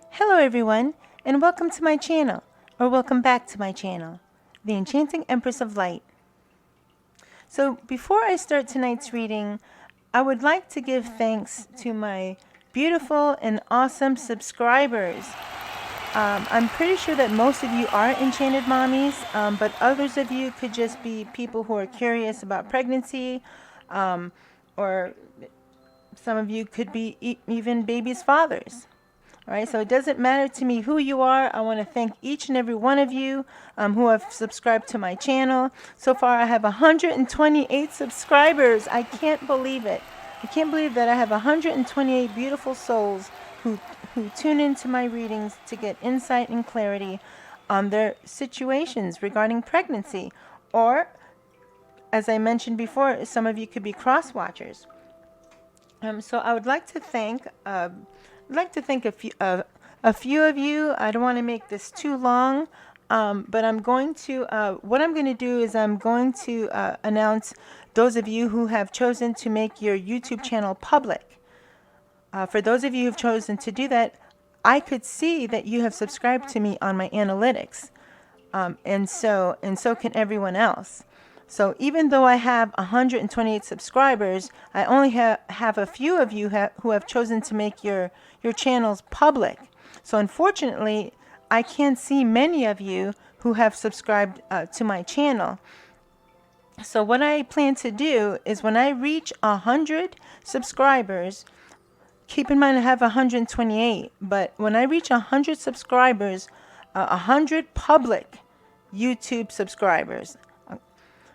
Hello everyone, and welcome to my channel, or welcome back to my channel, the Enchanting Empress of Light. So before I start tonight's reading, I would like to give thanks to my beautiful and awesome subscribers. I'm pretty sure that most of you are Enchanted Mommies, but others of you could just be people who are curious about pregnancy, or some of you could be even babies' fathers. All right, so it doesn't matter to me who you are. I want to thank each and every one of you who have subscribed to my channel. So far, I have 128 subscribers. I can't believe it. I can't believe that I have 128 beautiful souls who tune into my readings to get insight and clarity on their situations regarding pregnancy. Or, as I mentioned before, some of you could be cross-watchers. So I would like to thank a few of you. I don't want to make this too long, but I'm going to, what I'm going to do is I'm going to announce those of you who have chosen to make your YouTube channel public. For those of you who've chosen to do that, I could see that you have subscribed to me on my analytics, and so can everyone else. So even though I have 128 subscribers, I only have a few of you who have chosen to make your channels public. So unfortunately, I can't see many of you who have subscribed to my channel. So what I plan to do is when I reach 100 subscribers, keep in mind I have 128, but when I reach 100 subscribers, 100 public YouTube subscribers.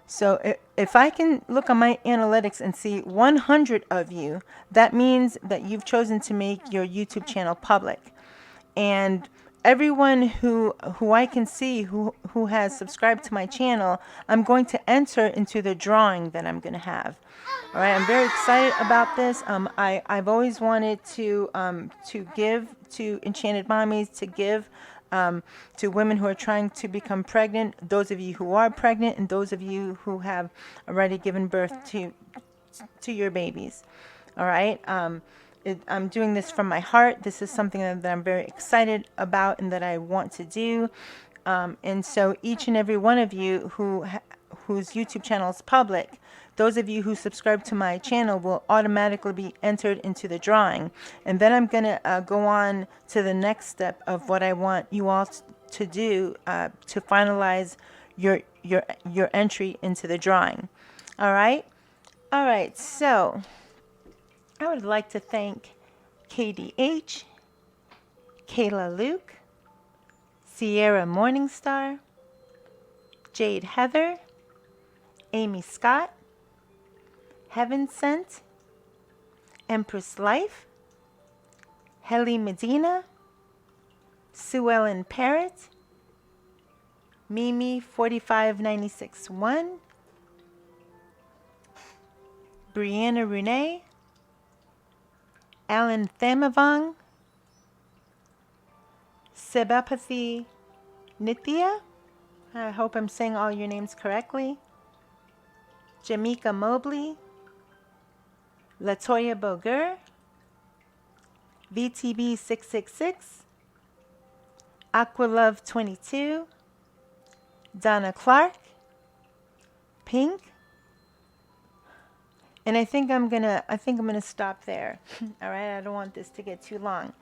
So if I can look on my analytics and see 100 of you, that means that you've chosen to make your YouTube channel public. And everyone who I can see who has subscribed to my channel, I'm going to enter into the drawing that I'm going to have. All right, I'm very excited about this. I've always wanted to give to Enchanted Mommies, to give to women who are trying to become pregnant, those of you who are pregnant, and those of you who have already given birth to your babies. All right, I'm doing this from my heart. This is something that I'm very excited about and that I want to do. And so each and every one of you whose YouTube channel is public, those of you who subscribe to my channel will automatically be entered into the drawing. And then I'm going to go on to the next step of what I want you all to do to finalize your entry into the drawing. All right? All right, so I would like to thank KDH, Kayla Luke, Sierra Morningstar, Jade Heather, Amy Scott, Heaven Sent, Empress Life, Helly Medina, Sue Ellen Parrott, Mimi 45961, Brianna Renee, Alan Thamavong, Sebapathy Nithya, I hope I'm saying all your names correctly, Jamaica Mobley, Latoya Boger, VTB 666, Aqualove 22, Donna Clark, Pink, and I think I'm gonna stop there. All right, I don't want this to get too long.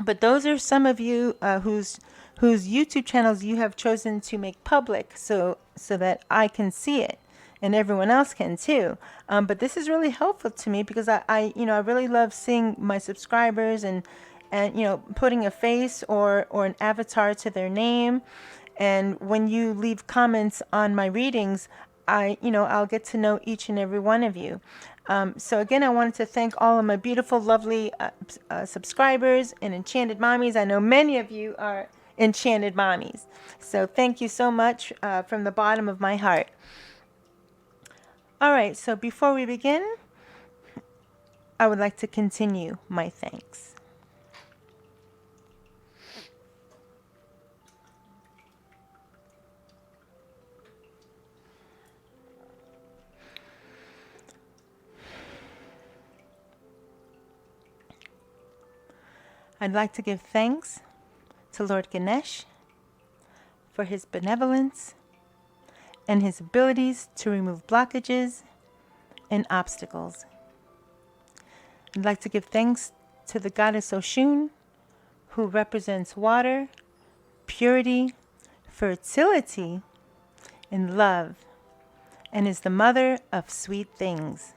But those are some of you whose YouTube channels you have chosen to make public, so that I can see it. And everyone else can too. But this is really helpful to me because I really love seeing my subscribers and putting a face or an avatar to their name. And when you leave comments on my readings, I'll get to know each and every one of you. So again, I wanted to thank all of my beautiful, lovely subscribers and Enchanted Mommies. I know many of you are Enchanted Mommies. So thank you so much from the bottom of my heart. All right, so before we begin, I would like to continue my thanks. I'd like to give thanks to Lord Ganesh for his benevolence and his abilities to remove blockages and obstacles. I'd like to give thanks to the goddess Oshun, who represents water, purity, fertility, and love, and is the mother of sweet things.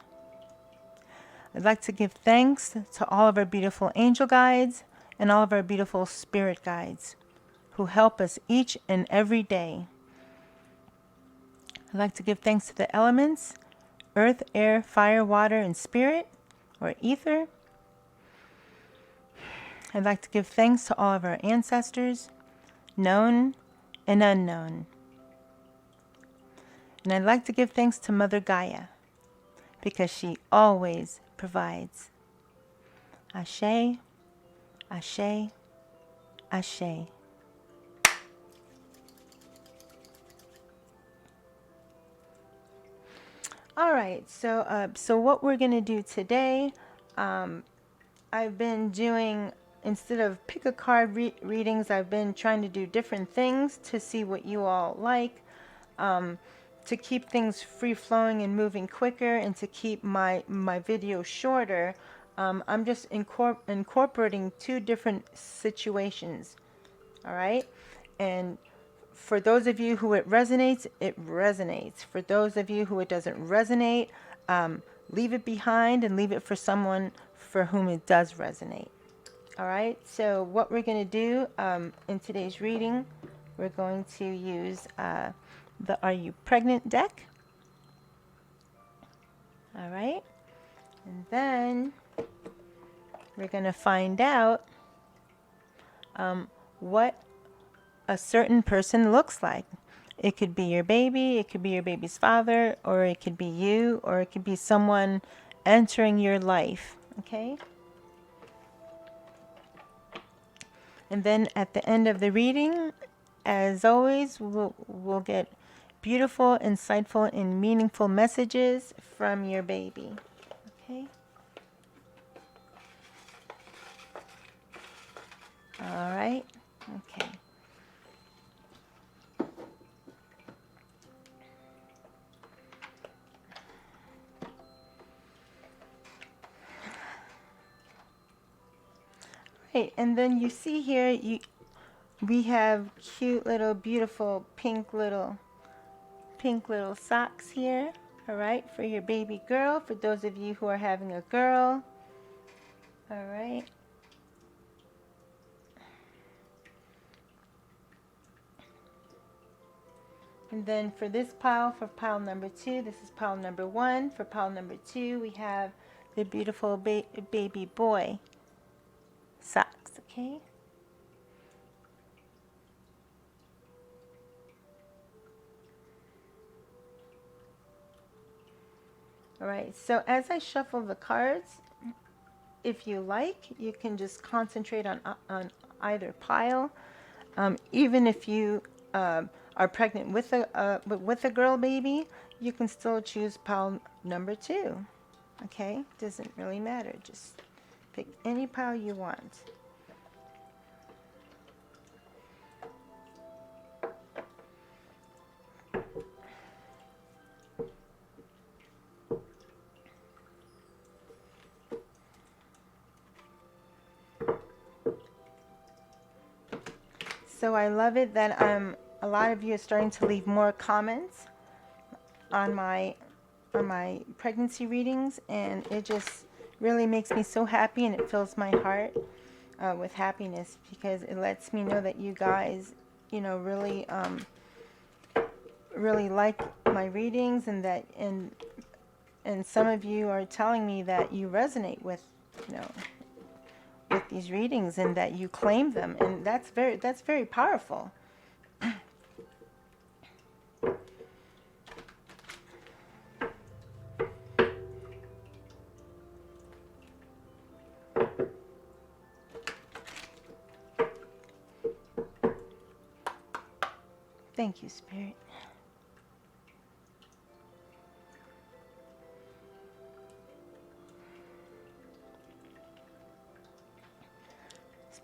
I'd like to give thanks to all of our beautiful angel guides and all of our beautiful spirit guides who help us each and every day. I'd like to give thanks to the elements, earth, air, fire, water, and spirit, or ether. I'd like to give thanks to all of our ancestors, known and unknown. And I'd like to give thanks to Mother Gaia, because she always provides. Ashe, Ashe, Ashe. All right, so what we're going to do today, I've been doing, instead of pick a card readings, I've been trying to do different things to see what you all like, to keep things free flowing and moving quicker, and to keep my video shorter. I'm just incorporating two different situations. All right, and for those of you who it resonates, it resonates. For those of you who it doesn't resonate, leave it behind and leave it for someone for whom it does resonate. All right, so what we're going to do in today's reading, we're going to use the Are You Pregnant deck. All right, and then we're going to find out what a certain person looks like. It could be your baby, it could be your baby's father, or it could be you, or it could be someone entering your life. Okay? And then at the end of the reading, as always, we'll get beautiful, insightful, and meaningful messages from your baby. Okay? All right? Okay. Right, and then you see here, we have cute little, beautiful pink little socks here. All right, for your baby girl. For those of you who are having a girl. All right. And then for this pile, for pile number 2, this is pile number 1. For pile number 2, we have the beautiful baby boy socks. Okay. All right, so as I shuffle the cards, if you like, you can just concentrate on either pile. Even if you are pregnant with a girl baby, you can still choose pile number 2. Okay, doesn't really matter. Just pick any pile you want. So I love it that a lot of you are starting to leave more comments on my pregnancy readings, and it just really makes me so happy, and it fills my heart with happiness, because it lets me know that you guys, you know, really like my readings, and that and some of you are telling me that you resonate with, you know, with these readings, and that you claim them, and that's very powerful. Thank you, Spirit.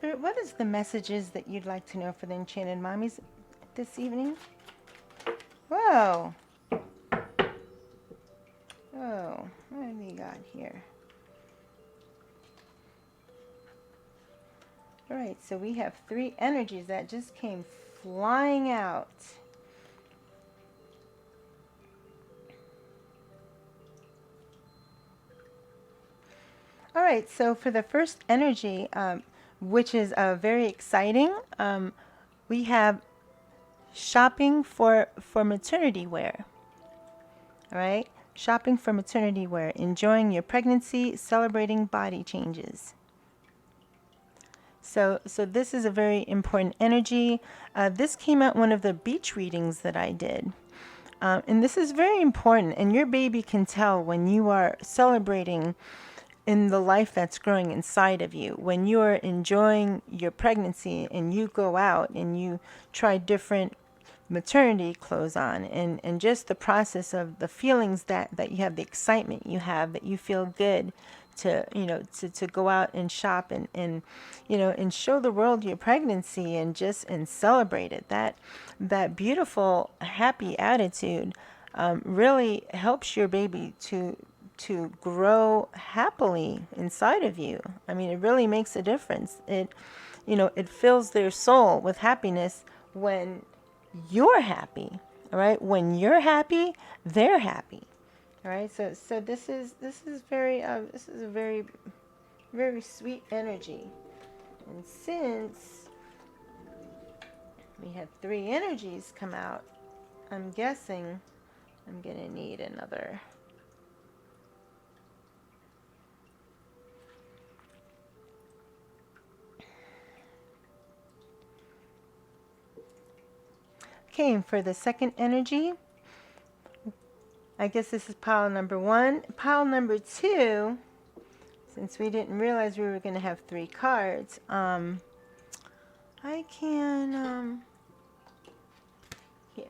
Spirit, what is the messages that you'd like to know for the Enchanted Mommies this evening? Whoa. Oh, what have we got here? All right, so we have 3 energies that just came flying out. All right, so for the first energy, which is very exciting, we have shopping for maternity wear. All right, shopping for maternity wear, enjoying your pregnancy, celebrating body changes. So this is a very important energy. This came out one of the beach readings that I did. And this is very important, and your baby can tell when you are celebrating in the life that's growing inside of you, when you are enjoying your pregnancy and you go out and you try different maternity clothes on, and just the process of the feelings that you have, the excitement you have, that you feel good to, you know, to go out and shop and you know, and show the world your pregnancy and celebrate it. That beautiful, happy attitude really helps your baby to grow happily inside of you. I mean, it really makes a difference. It, you know, it fills their soul with happiness when you're happy. All right, when you're happy, they're happy. All right, so this is very this is a very, very sweet energy. And since we had 3 energies come out, I'm guessing I'm gonna need another. Okay, and for the second energy, I guess this is pile number 1. Pile number 2, since we didn't realize we were going to have 3 cards, I can, here.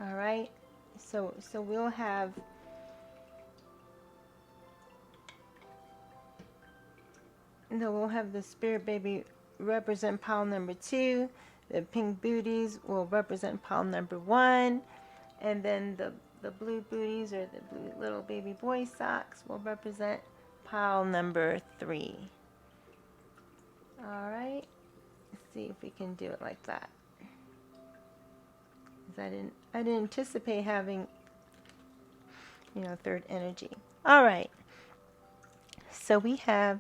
All right, so we'll have, the spirit baby represent pile number 2. The pink booties will represent pile number 1, and then the blue booties, or the blue little baby boy socks, will represent pile number 3. All right, let's see if we can do it like that. I didn't anticipate having, you know, 3rd energy. All right, so we have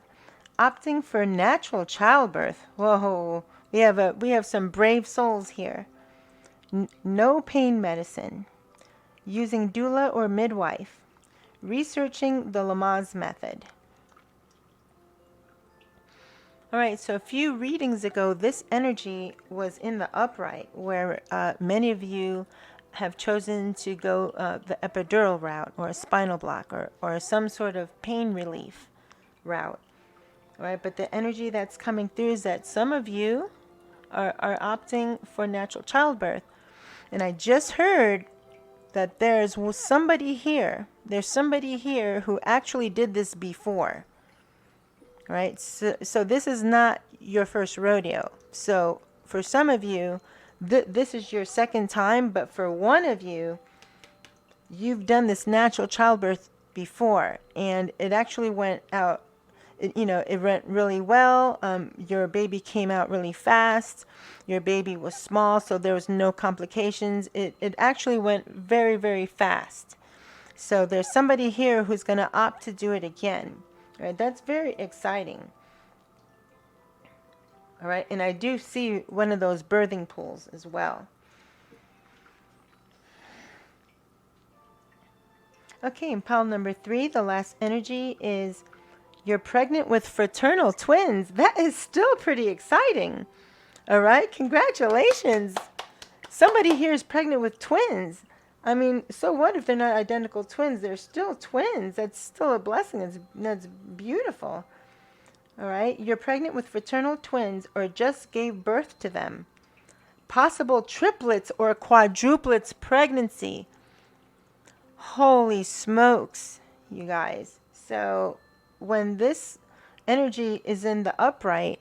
opting for natural childbirth. Whoa, we have some brave souls here. No pain medicine. Using doula or midwife. Researching the Lamaze method. All right, so a few readings ago, this energy was in the upright, where many of you have chosen to go the epidural route, or a spinal block, or some sort of pain relief route. All right, but the energy that's coming through is that some of you are opting for natural childbirth. And I just heard that there's somebody here. There's somebody here who actually did this before. All right, so this is not your first rodeo. So for some of you, this is your second time, but for one of you, you've done this natural childbirth before, and it actually went out. It went really well. Your baby came out really fast. Your baby was small, so there was no complications. It actually went very, very fast. So there's somebody here who's going to opt to do it again. All right, that's very exciting. All right, and I do see one of those birthing pools as well. Okay, and pile number 3, the last energy is you're pregnant with fraternal twins. That is still pretty exciting. All right, congratulations. Somebody here is pregnant with twins. I mean, so what if they're not identical twins? They're still twins. That's still a blessing. That's beautiful. All right, you're pregnant with fraternal twins or just gave birth to them. Possible triplets or quadruplets pregnancy. Holy smokes, you guys. So when this energy is in the upright,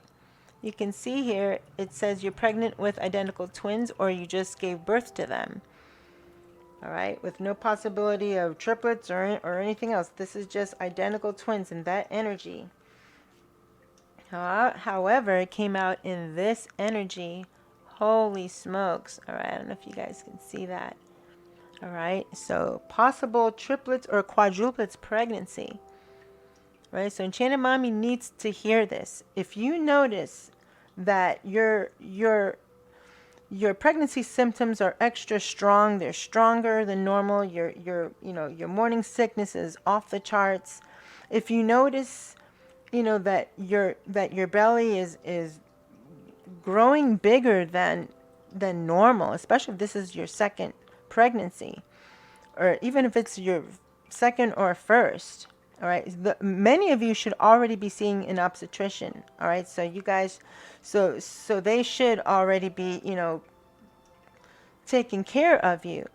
you can see here it says you're pregnant with identical twins or you just gave birth to them. All right, with no possibility of triplets or anything else. This is just identical twins in that energy. However, it came out in this energy. Holy smokes. All right, I don't know if you guys can see that. All right, so possible triplets or quadruplets pregnancy. Right, so Enchanted Mommy needs to hear this. If you notice that your pregnancy symptoms are extra strong, they're stronger than normal, your morning sickness is off the charts. If you notice, that your belly is growing bigger than normal, especially if this is your second pregnancy, or even if it's your second or first. All right, many of you should already be seeing an obstetrician. All right, so you guys, so they should already be, taking care of you,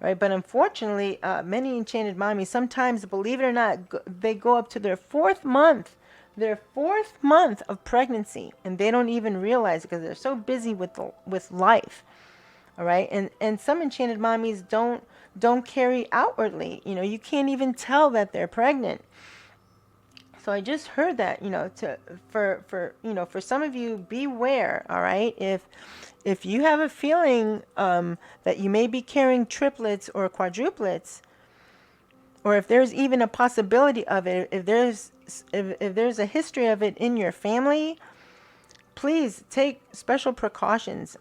right? But unfortunately, many enchanted mommies, sometimes, believe it or not, they go up to their fourth month of pregnancy, and they don't even realize it because they're so busy with life. All right, and some enchanted mommies don't carry outwardly. You can't even tell that they're pregnant. So I just heard that, for some of you, beware. All right, if you have a feeling that you may be carrying triplets or quadruplets, or if there's even a possibility of it, if there's a history of it in your family, please take special precautions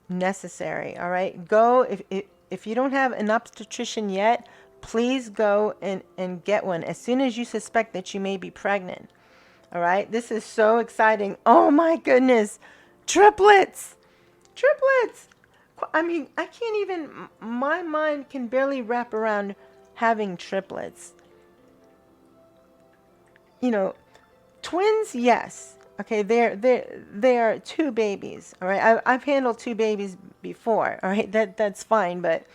necessary. All right, go if you don't have an obstetrician yet, please go and get one as soon as you suspect that you may be pregnant. All right, this is so exciting. Oh my goodness, triplets. I mean, I can't even, my mind can barely wrap around having triplets. Twins, yes. Okay, they are two babies. All right, I've handled two babies before. All right, that's fine. But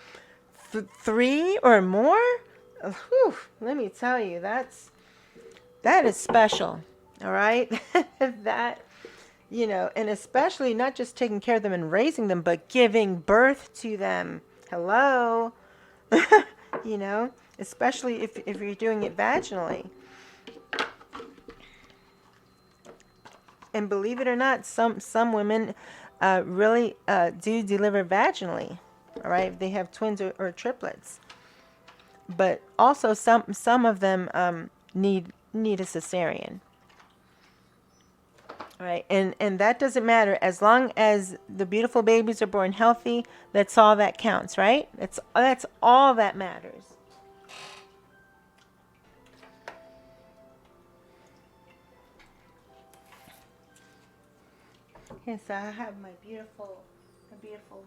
three or more, whew, let me tell you, that is special. All right, that, and especially not just taking care of them and raising them, but giving birth to them. Hello, especially if you're doing it vaginally. And believe it or not, some women really do deliver vaginally. All right, if they have twins or triplets. But also some of them need a cesarean. All right, and that doesn't matter as long as the beautiful babies are born healthy. That's all that counts, right? That's all that matters. Okay, so I have my beautiful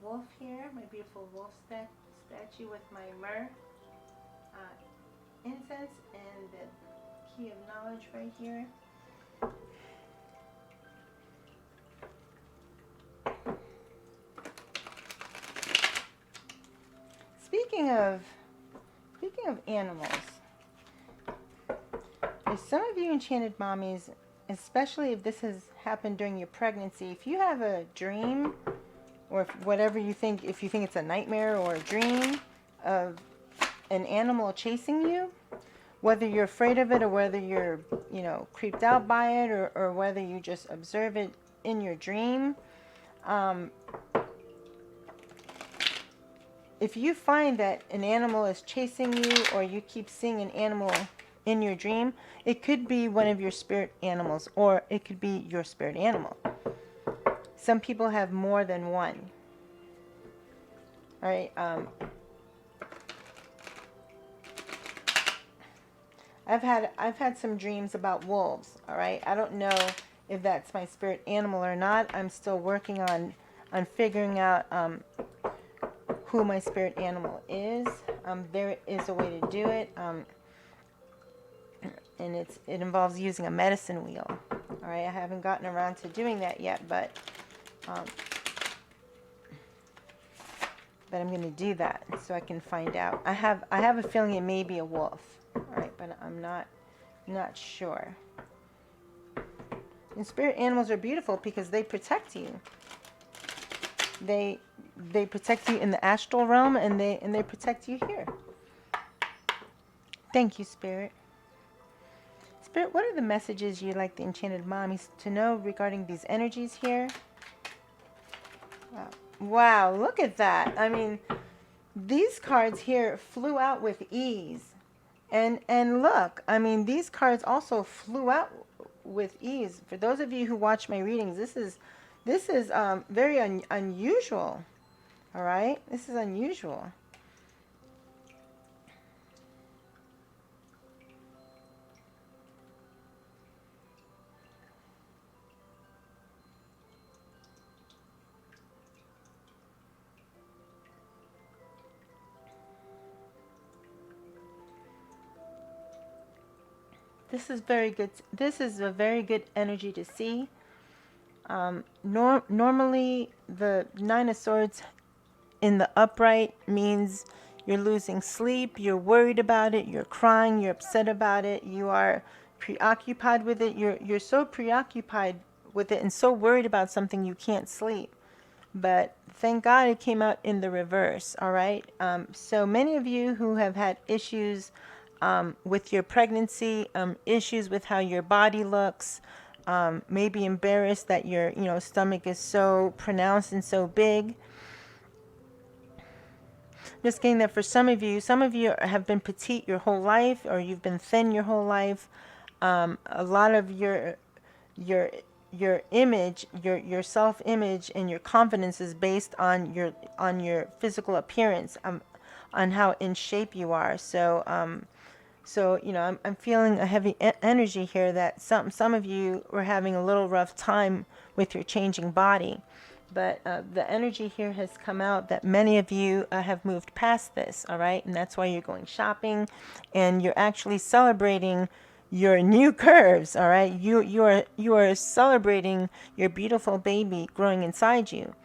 wolf here, my beautiful wolf statue with my myrrh, incense, and the key of knowledge right here. Speaking of animals, there's some of you enchanted mommies, especially if this has happened during your pregnancy, if you have a dream, or if you think it's a nightmare or a dream of an animal chasing you, whether you're afraid of it or whether you're, creeped out by it, or whether you just observe it in your dream, if you find that an animal is chasing you or you keep seeing an animal in your dream, it could be one of your spirit animals or it could be your spirit animal. Some people have more than one. All right. I've had some dreams about wolves. All right. I don't know if that's my spirit animal or not. I'm still working on figuring out who my spirit animal is. There is a way to do it, and it involves using a medicine wheel. All right, I haven't gotten around to doing that yet, but I'm going to do that so I can find out. I have a feeling it may be a wolf. All right, but I'm not Not sure. And spirit animals are beautiful because they protect you. They protect you in the astral realm, and they protect you here. Thank you, Spirit. Spirit, what are the messages you'd like the Enchanted Mommies to know regarding these energies here? Wow. Wow, look at that. I mean, these cards here flew out with ease. And look, I mean, these cards also flew out with ease. For those of you who watch my readings, this is very unusual. All right, this is unusual. This is very good. This is a very good energy to see. Normally, the Nine of Swords in the upright means you're losing sleep, you're worried about it, you're crying, you're upset about it, you are preoccupied with it. You're so preoccupied with it and so worried about something you can't sleep. But thank God it came out in the reverse, all right? So many of you who have had issues with your pregnancy, issues with how your body looks, maybe embarrassed that your stomach is so pronounced and so big. Just getting that for some of you have been petite your whole life, or you've been thin your whole life. A lot of your image, your self-image and your confidence is based on your physical appearance, on how in shape you are. So I'm feeling a heavy energy here that some of you were having a little rough time with your changing body. But the energy here has come out that many of you have moved past this, all right? And that's why you're going shopping and you're actually celebrating your new curves, all right? You are celebrating your beautiful baby growing inside you.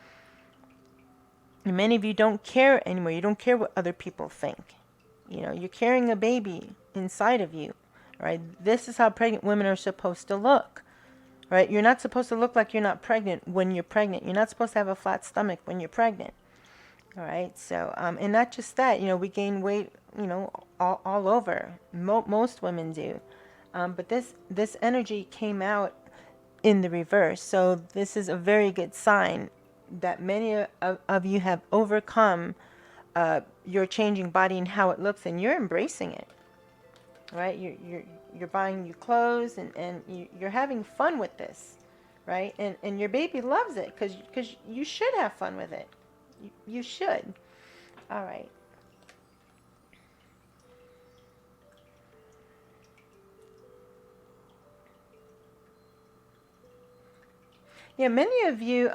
And many of you don't care anymore. You don't care what other people think. You're carrying a baby inside of you, all right? This is how pregnant women are supposed to look. Right? You're not supposed to look like you're not pregnant when you're pregnant. You're not supposed to have a flat stomach when you're pregnant. All right? So, and not just that, we gain weight, all over. Most women do. But this energy came out in the reverse. So this is a very good sign that many of you have overcome your changing body and how it looks, and you're embracing it. Right? You're buying new clothes and you're having fun with this, right? And your baby loves it because you should have fun with it. You should. All right. Yeah, many of you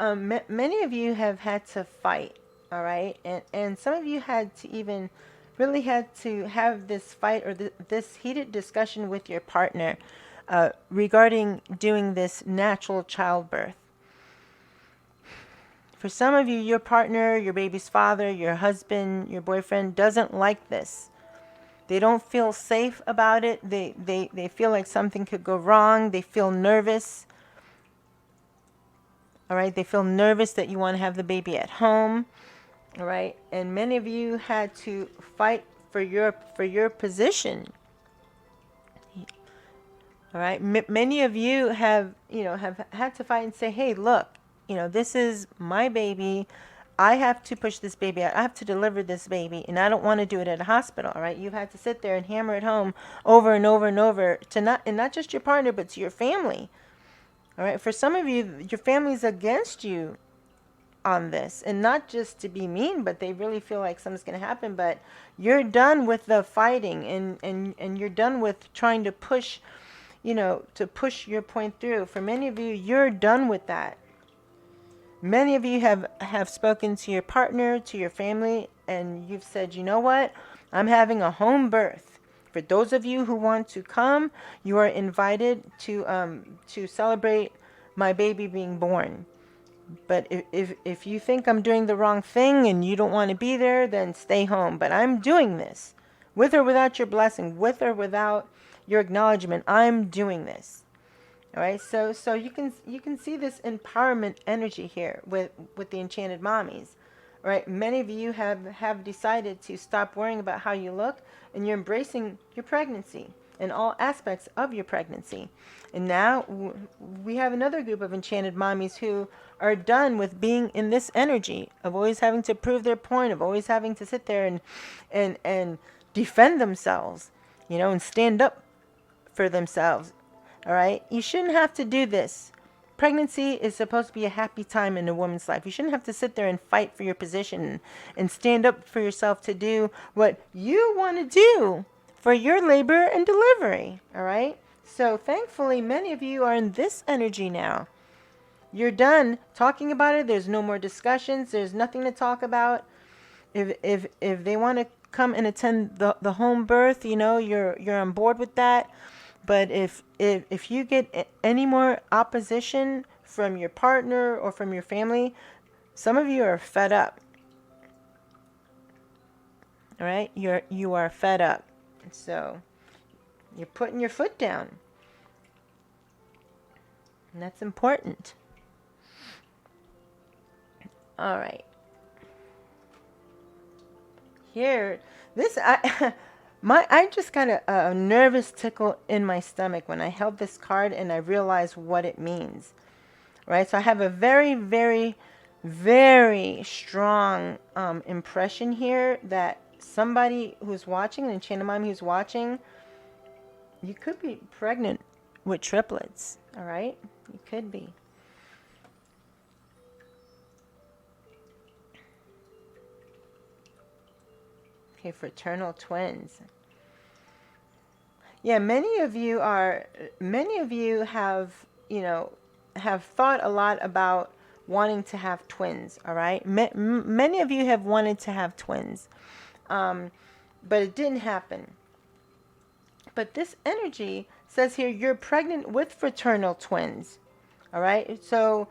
have had to fight, all right? And some of you had to really had to have this fight or this heated discussion with your partner regarding doing this natural childbirth. For some of you, your partner, your baby's father, your husband, your boyfriend doesn't like this. They don't feel safe about it. They feel like something could go wrong. They feel nervous. All right, they feel nervous that you want to have the baby at home. All right, and many of you had to fight for your position. All right, many of you have had to fight and say, hey, look, this is my baby. I have to push this baby out. I have to deliver this baby, and I don't want to do it at a hospital. All right, you've had to sit there and hammer it home over and over and over to not just your partner, but to your family. All right, for some of you, your family's against you on this, and not just to be mean, but they really feel like something's going to happen. But you're done with the fighting, and you're done with trying to push, to push your point through. For many of you, you're done with that. Many of you have spoken to your partner, to your family, and you've said, you know what, I'm having a home birth. For those of you who want to come, you are invited to celebrate my baby being born. But if you think I'm doing the wrong thing and you don't want to be there, then stay home. But I'm doing this, with or without your blessing, with or without your acknowledgement. I'm doing this. All right, so you can see this empowerment energy here with the Enchanted Mommies. All right, many of you have decided to stop worrying about how you look, and you're embracing your pregnancy and all aspects of your pregnancy. And now we have another group of Enchanted Mommies who are done with being in this energy of always having to prove their point, of always having to sit there and defend themselves, and stand up for themselves. All right, you shouldn't have to do this. Pregnancy is supposed to be a happy time in a woman's life. You shouldn't have to sit there and fight for your position and stand up for yourself to do what you want to do for your labor and delivery. All right, so thankfully many of you are in this energy now. You're done talking about it. There's no more discussions. There's nothing to talk about. If they want to come and attend the home birth, you're on board with that. But if you get any more opposition from your partner or from your family, some of you are fed up. All right, you are fed up. So you're putting your foot down. And that's important. All right. Here, I just got a nervous tickle in my stomach when I held this card and I realized what it means. Right? So I have a very, very, very strong impression here that somebody who's watching, an Enchanted Mommy who's watching, you could be pregnant with triplets. All right? You could be. Okay, fraternal twins. Yeah, many of you have, have thought a lot about wanting to have twins, all right? Many of you have wanted to have twins, but it didn't happen. But this energy says here you're pregnant with fraternal twins, all right? So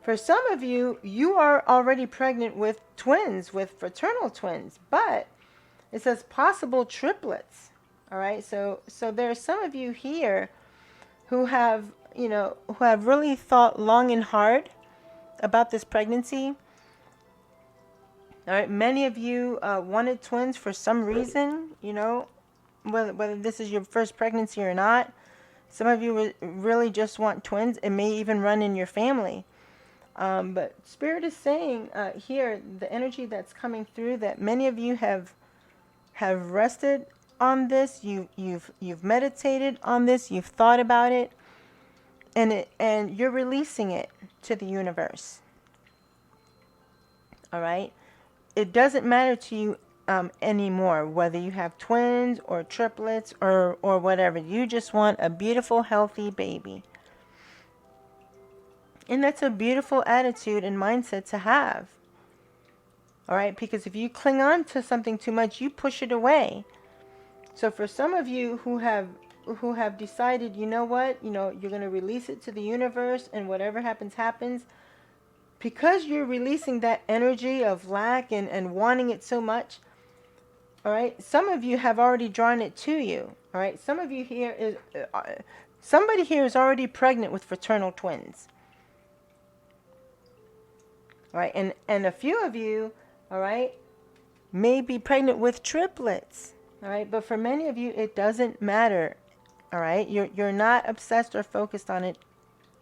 for some of you, you are already pregnant with twins, with fraternal twins, but it says possible triplets. All right. So there are some of you here who have really thought long and hard about this pregnancy. All right. Many of you wanted twins for some reason, whether this is your first pregnancy or not. Some of you really just want twins. It may even run in your family. But Spirit is saying here, the energy that's coming through, that many of you have rested on this, you've meditated on this, you've thought about it, and you're releasing it to the universe. All right, it doesn't matter to you anymore whether you have twins or triplets or whatever. You just want a beautiful, healthy baby, and that's a beautiful attitude and mindset to have. All right, because if you cling on to something too much, you push it away. So for some of you who have decided, you know what, you're going to release it to the universe, and whatever happens, happens, because you're releasing that energy of lack and wanting it so much, all right, some of you have already drawn it to you. All right, some of you here somebody here is already pregnant with fraternal twins. All right, and a few of you, all right, may be pregnant with triplets. All right, but for many of you, it doesn't matter. All right, you're not obsessed or focused on it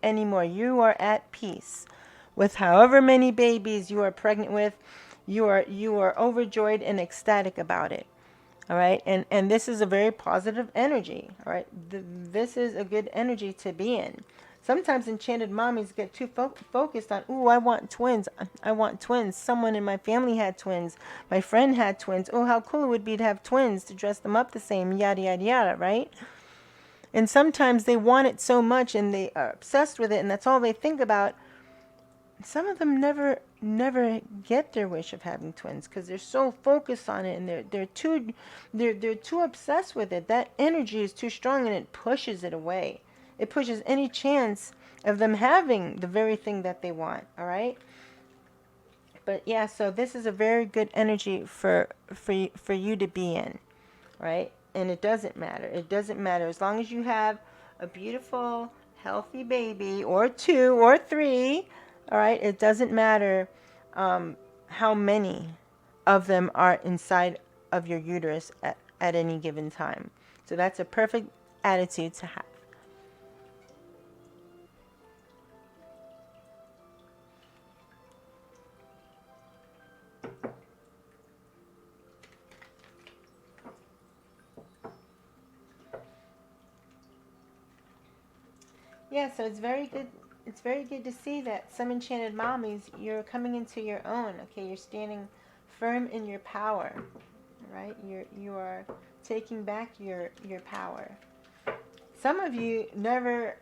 anymore. You are at peace with however many babies you are pregnant with. You are overjoyed and ecstatic about it. All right, and this is a very positive energy. All right, this is a good energy to be in. Sometimes Enchanted Mommies get too focused on, ooh, I want twins. I want twins. Someone in my family had twins. My friend had twins. Oh, how cool it would be to have twins, to dress them up the same, yada, yada, yada, right? And sometimes they want it so much and they are obsessed with it, and that's all they think about. Some of them never get their wish of having twins because they're so focused on it, and they're too obsessed with it. That energy is too strong, and it pushes it away. It pushes any chance of them having the very thing that they want, all right? But yeah, so this is a very good energy for you to be in, right? And it doesn't matter. It doesn't matter. As long as you have a beautiful, healthy baby, or 2 or 3, all right, it doesn't matter how many of them are inside of your uterus at any given time. So that's a perfect attitude to have. Yeah, so it's very good. It's very good to see that some enchanted mommies, you're coming into your own. Okay, you're standing firm in your power, right? You are taking back your power. Some of you never,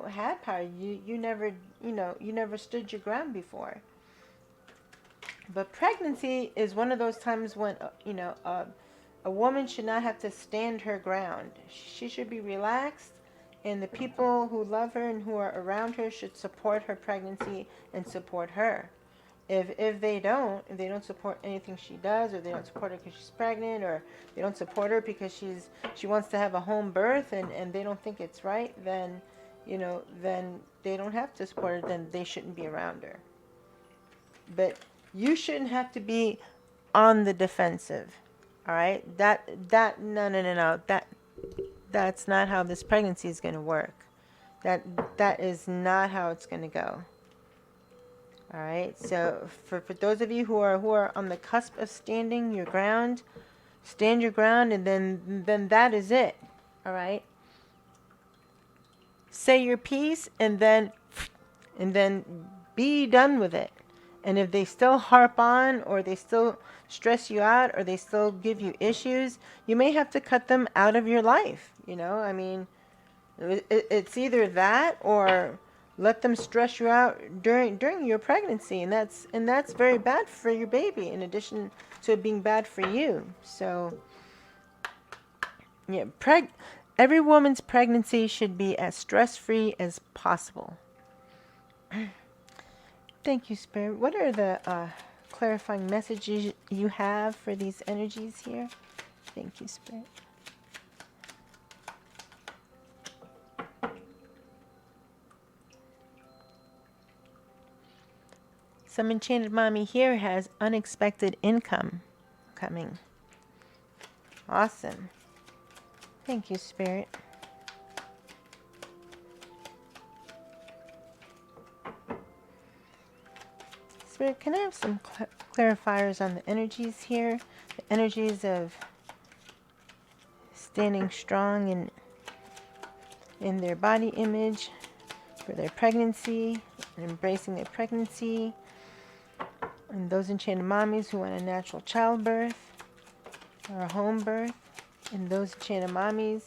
had power. You never, you never stood your ground before. But pregnancy is one of those times when, a woman should not have to stand her ground. She should be relaxed, and the people who love her and who are around her should support her pregnancy and support her. If they don't support anything she does, or they don't support her because she's pregnant, or they don't support her because she wants to have a home birth, and they don't think it's right, then then they don't have to support her. Then they shouldn't be around her. But you shouldn't have to be on the defensive. All right? No. That's not how this pregnancy is going to work. That is not how it's going to go. All right? So for those of you who are on the cusp of standing your ground, stand your ground, and then that is it. All right? Say your piece, and then be done with it. And if they still harp on, or they still stress you out, or they still give you issues, you may have to cut them out of your life. I mean, it's either that, or let them stress you out during your pregnancy, and that's very bad for your baby, in addition to it being bad for you. So yeah, every woman's pregnancy should be as stress-free as possible. Thank you, Spirit. What are the clarifying messages you have for these energies here? Thank you, Spirit. Some enchanted mommy here has unexpected income coming. Awesome. Thank you, Spirit. Spirit, can I have some clarifiers on the energies here? The energies of standing strong in their body image for their pregnancy, and embracing their pregnancy. And those enchanted mommies who want a natural childbirth or a home birth. And those enchanted mommies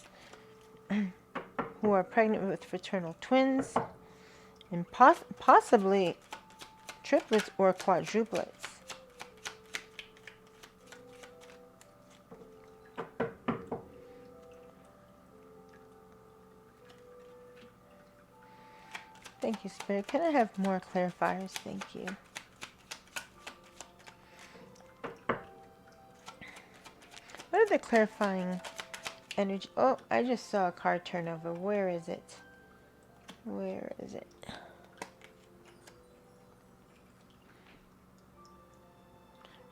who are pregnant with fraternal twins. And possibly triplets or quadruplets. Thank you, Spirit. Can I have more clarifiers? Thank you. What are the clarifying energy? Oh, I just saw a card turn over. Where is it? Where is it?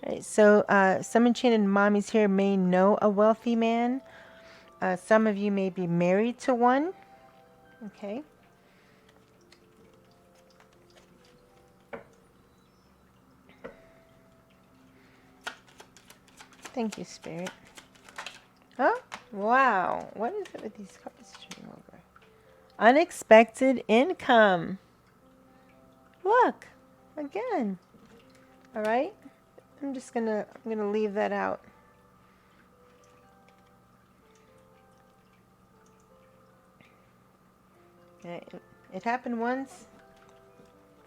Right, so some enchanted mommies here may know a wealthy man. Some of you may be married to one. Okay. Thank you, Spirit. Oh, wow. What is it with these cards turning over? Unexpected income. Look, again. All right. I'm gonna leave that out. Okay. It happened once,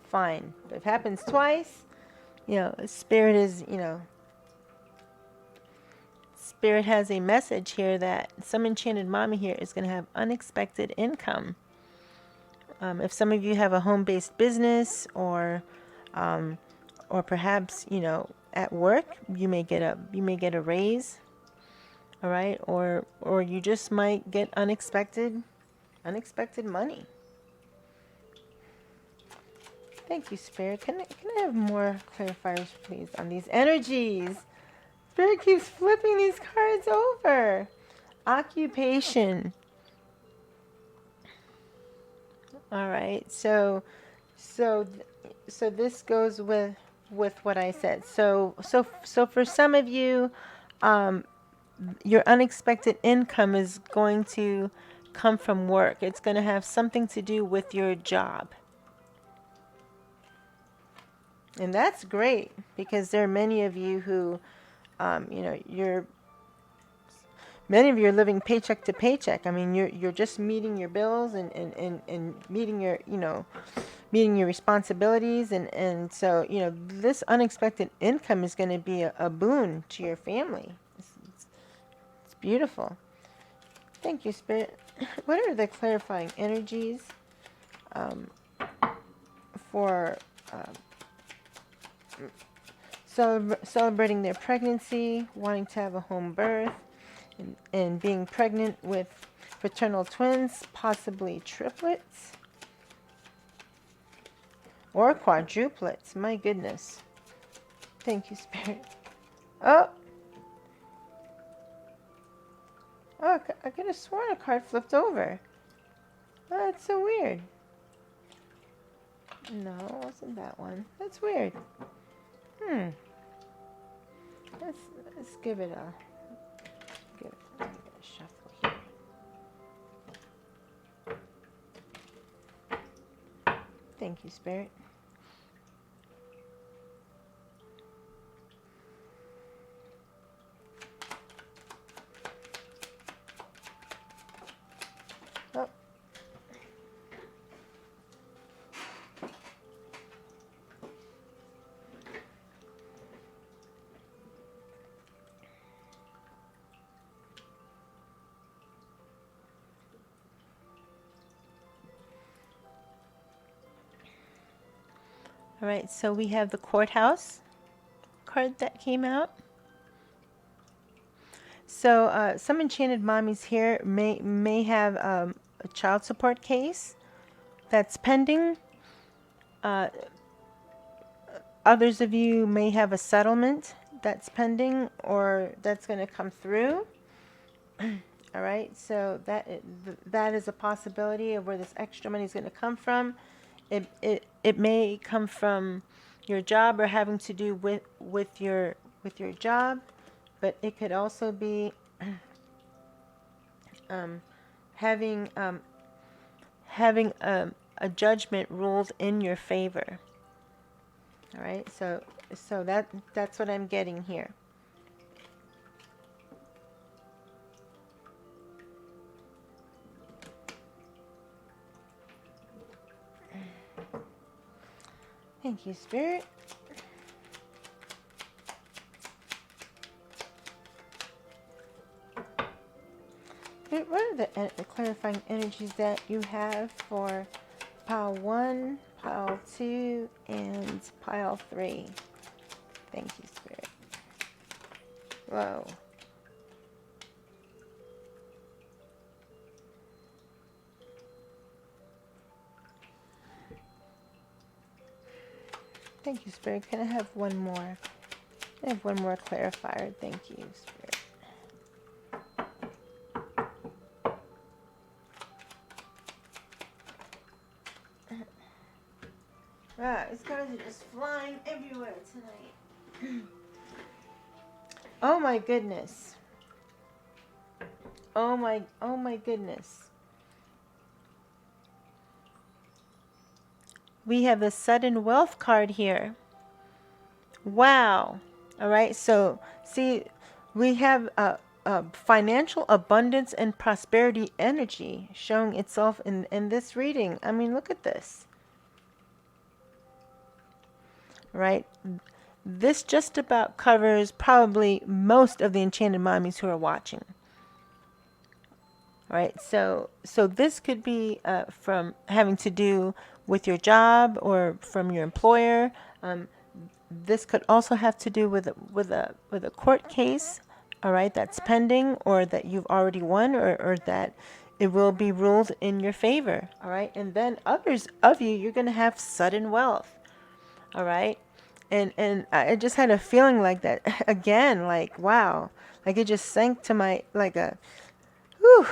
fine. But if it happens twice, Spirit is, Spirit has a message here that some enchanted mommy here is going to have unexpected income. If some of you have a home-based business, or perhaps at work, you may get a raise. All right, or you just might get unexpected money. Thank you, Spirit. Can I have more clarifiers, please, on these energies? Spirit keeps flipping these cards over. Occupation. All right, so this goes with what I said. So for some of you, your unexpected income is going to come from work. It's going to have something to do with your job. And that's great, because there are many of you who, many of you are living paycheck to paycheck. I mean, you're just meeting your bills and meeting your, meeting your responsibilities. And so, this unexpected income is going to be a boon to your family. It's beautiful. Thank you, Spirit. What are the clarifying energies for celebrating their pregnancy, wanting to have a home birth, and being pregnant with fraternal twins, possibly triplets or quadruplets? My goodness. Thank you, Spirit. Oh, I could have sworn a card flipped over. Oh, that's so weird. No, it wasn't that one. That's weird. Let's give it a shuffle here. Thank you, Spirit. Oh. All right, so we have the courthouse card that came out. So some enchanted mommies here may have a child support case that's pending. Others of you may have a settlement that's pending or that's going to come through. All right, so that is a possibility of where this extra money is going to come from. It may come from your job or having to do with your job, but it could also be having a judgment ruled in your favor. All right, so that's what I'm getting here. Thank you, Spirit. What are the clarifying energies that you have for pile 1, pile 2, and pile 3? Thank you, Spirit. Whoa. Thank you, Spirit. Can I have one more? I have one more clarifier. Thank you, Spirit. Wow, these cards are just flying everywhere tonight. Oh my goodness. Oh my goodness. We have the sudden wealth card here. Wow. All right, so see, we have a financial abundance and prosperity energy showing itself in this reading. I mean, look at this. Right? This just about covers probably most of the enchanted mommies who are watching. Right? So this could be from having to do with your job or from your employer. This could also have to do with a court case, all right, that's pending, or that you've already won, or that it will be ruled in your favor, all right? And then others of you, you're going to have sudden wealth, all right? And I just had a feeling like that again, like, wow, like it just sank to my, like a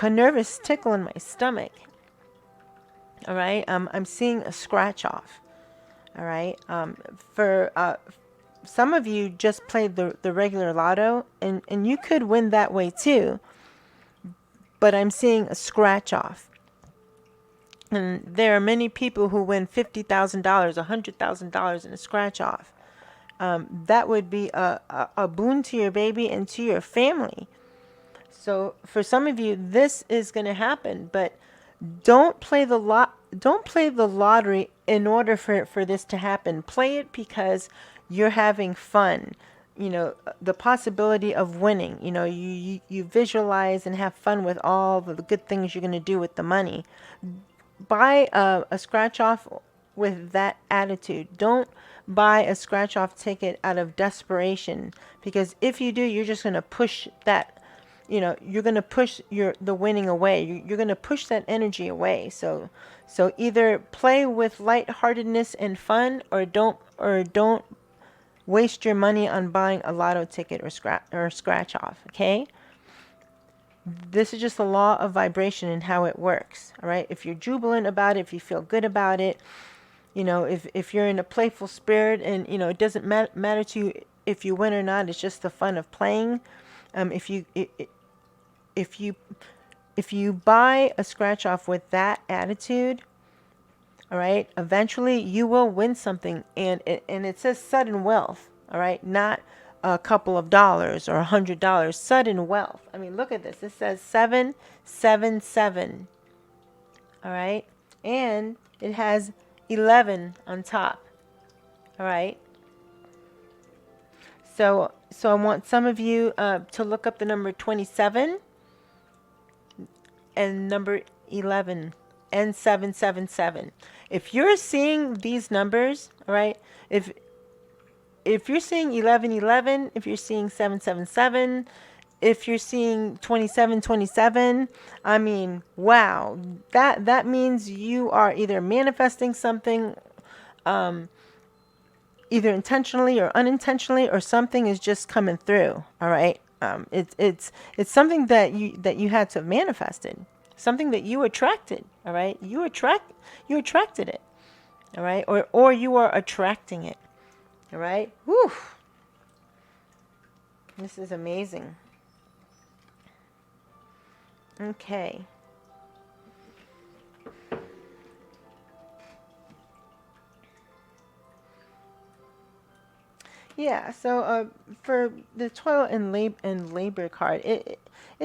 nervous tickle in my stomach, all right? I'm seeing a scratch off, all right? For some of you just played the regular lotto, and you could win that way too, but I'm seeing a scratch off. And there are many people who win $50,000, $100,000 in a scratch off. That would be a boon to your baby and to your family. So for some of you, this is going to happen, but don't play the lottery in order for this to happen. Play it because you're having fun. You know, the possibility of winning. You know, you visualize and have fun with all the good things you're going to do with the money. Buy a scratch off with that attitude. Don't buy a scratch off ticket out of desperation, because if you do, you're just going to push that, you know, you're going to push the winning away. You're going to push that energy away. So either play with lightheartedness and fun, or don't waste your money on buying a lotto ticket or scratch off, okay? This is just the law of vibration and how it works, all right? If you're jubilant about it, if you feel good about it, you know, if you're in a playful spirit, and, you know, it doesn't matter to you if you win or not, it's just the fun of playing. If you buy a scratch off with that attitude, all right, eventually you will win something, and it says sudden wealth, all right, not a couple of dollars or $100, sudden wealth. I mean, look at this. It says 777, all right, and it has 11 on top, all right. So I want some of you to look up the number 27 and number 11 and 777. If you're seeing these numbers, all right, if you're seeing 1111, if you're seeing 777, if you're seeing 2727, I mean, wow, that means you are either manifesting something, either intentionally or unintentionally, or something is just coming through. All right, it's something that you had to have manifested, something that you attracted. All right, you attracted it. All right, or you are attracting it. All right, whew. This is amazing. Okay. Yeah, so for the toil and labor card, it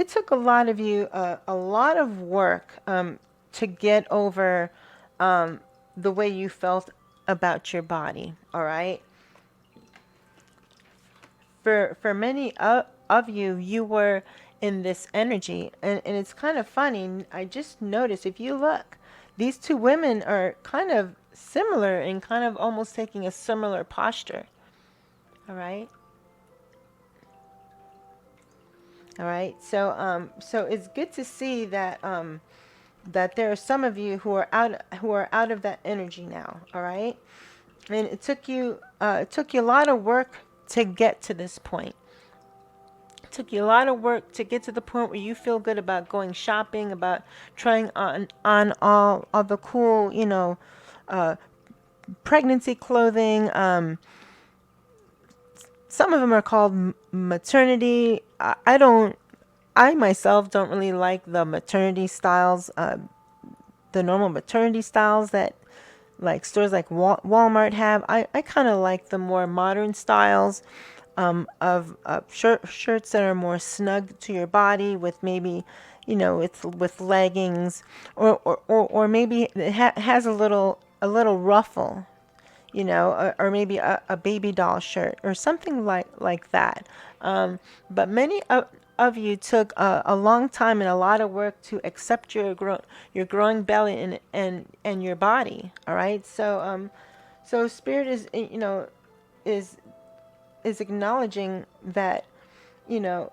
took a lot of you a lot of work to get over the way you felt about your body. All right. For many of you, you were in this energy, and it's kind of funny. I just noticed, if you look, these two women are kind of similar and kind of almost taking a similar posture. All right. All right. So it's good to see that that there are some of you who are out of that energy now. All right. And it took you a lot of work to get to this point. It took you a lot of work to get to the point where you feel good about going shopping, about trying on all the cool, you know, pregnancy clothing. Some of them are called maternity. I myself don't really like the maternity styles, the normal maternity styles that like stores like Walmart have. I kind of like the more modern styles of shirts that are more snug to your body, with maybe, you know, it's with leggings, or maybe it has a little ruffle, you know, or maybe a baby doll shirt or something like that. But many of you took a long time and a lot of work to accept your growing belly and your body. All right. So spirit is, you know, is acknowledging that, you know,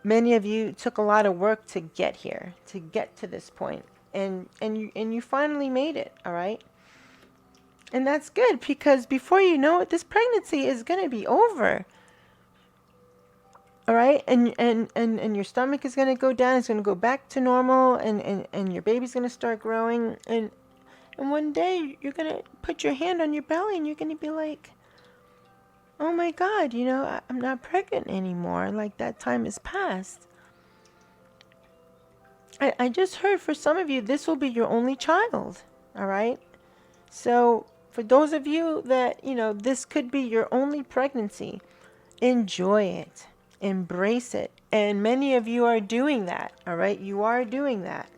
many of you took a lot of work to get here, to get to this point, and you finally made it. All right. And that's good, because before you know it, this pregnancy is going to be over. All right. And your stomach is going to go down. It's going to go back to normal. And your baby's going to start growing. And one day you're going to put your hand on your belly and you're going to be like, oh my God, I'm not pregnant anymore. Like, that time has passed. I just heard, for some of you, this will be your only child. All right. So for those of you that, this could be your only pregnancy, enjoy it, embrace it. And many of you are doing that. All right. You are doing that.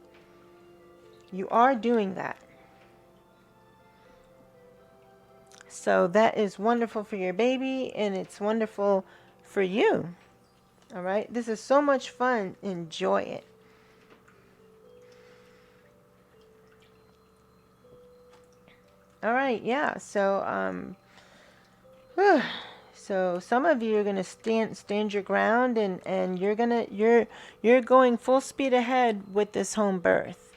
You are doing that. So that is wonderful for your baby, and it's wonderful for you. All right. This is so much fun. Enjoy it. All right. Yeah. So, so some of you are going to stand your ground, and you're going full speed ahead with this home birth.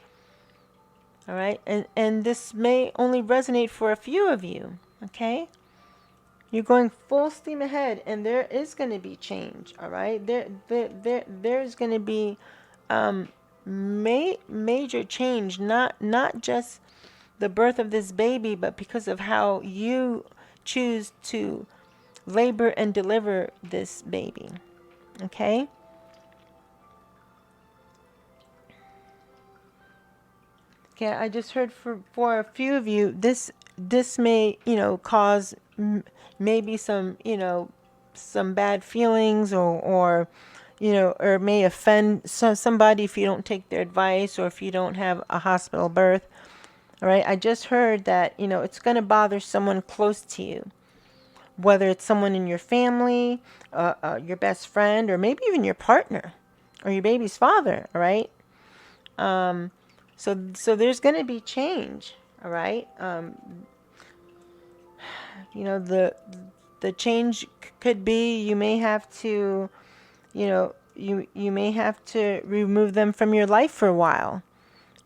All right. And this may only resonate for a few of you. Okay. You're going full steam ahead, and there is going to be change. All right. There's going to be major change, not just the birth of this baby, but because of how you choose to labor and deliver this baby. Okay. Okay. I just heard for a few of you, this may cause maybe some some bad feelings, or or may offend somebody if you don't take their advice, or if you don't have a hospital birth. All right. I just heard that it's going to bother someone close to you, whether it's someone in your family, your best friend, or maybe even your partner or your baby's father. All right. So there's going to be change. All right. The change could be, you may have to, you may have to remove them from your life for a while,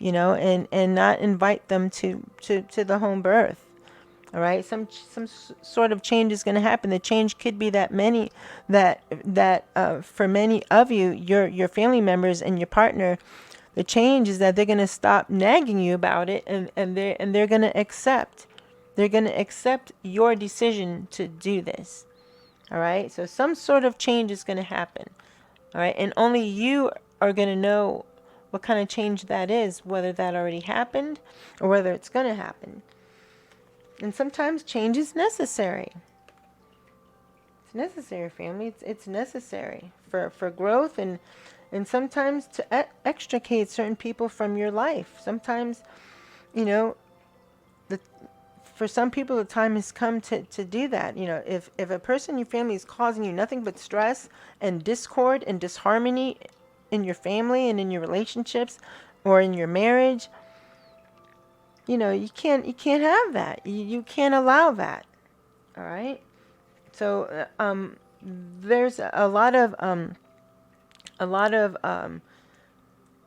and not invite them to the home birth. All right. Some sort of change is going to happen. The change could be that for many of you, your family members and your partner, the change is that they're going to stop nagging you about it, and they're going to accept. They're going to accept your decision to do this. All right. So some sort of change is going to happen. All right. And only you are going to know what kind of change that is, whether that already happened or whether it's going to happen. And sometimes change is necessary. It's necessary, family. It's necessary for growth, and sometimes to extricate certain people from your life. Sometimes, for some people, the time has come to do that. If a person in your family is causing you nothing but stress and discord and disharmony in your family and in your relationships or in your marriage, you can't have that. You can't allow that. All right. So there's a lot of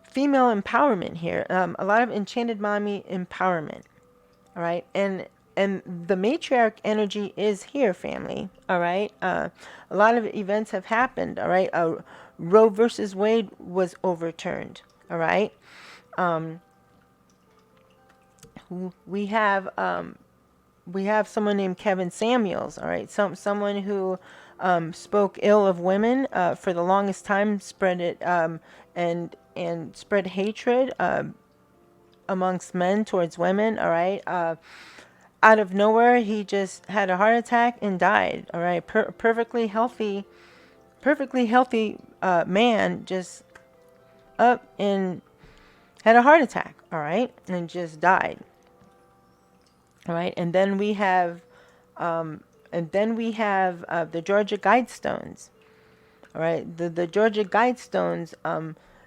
female empowerment here. A lot of enchanted mommy empowerment. All right. And the matriarch energy is here, family. All right. A lot of events have happened. All right. Roe versus Wade was overturned. All right. We have someone named Kevin Samuels. All right. Someone who spoke ill of women for the longest time, spread it and spread hatred amongst men towards women. All right. Out of nowhere, he just had a heart attack and died. All right. Perfectly healthy man just up and had a heart attack. All right. And just died. All right. And then we have the Georgia Guidestones. All right. The Georgia Guidestones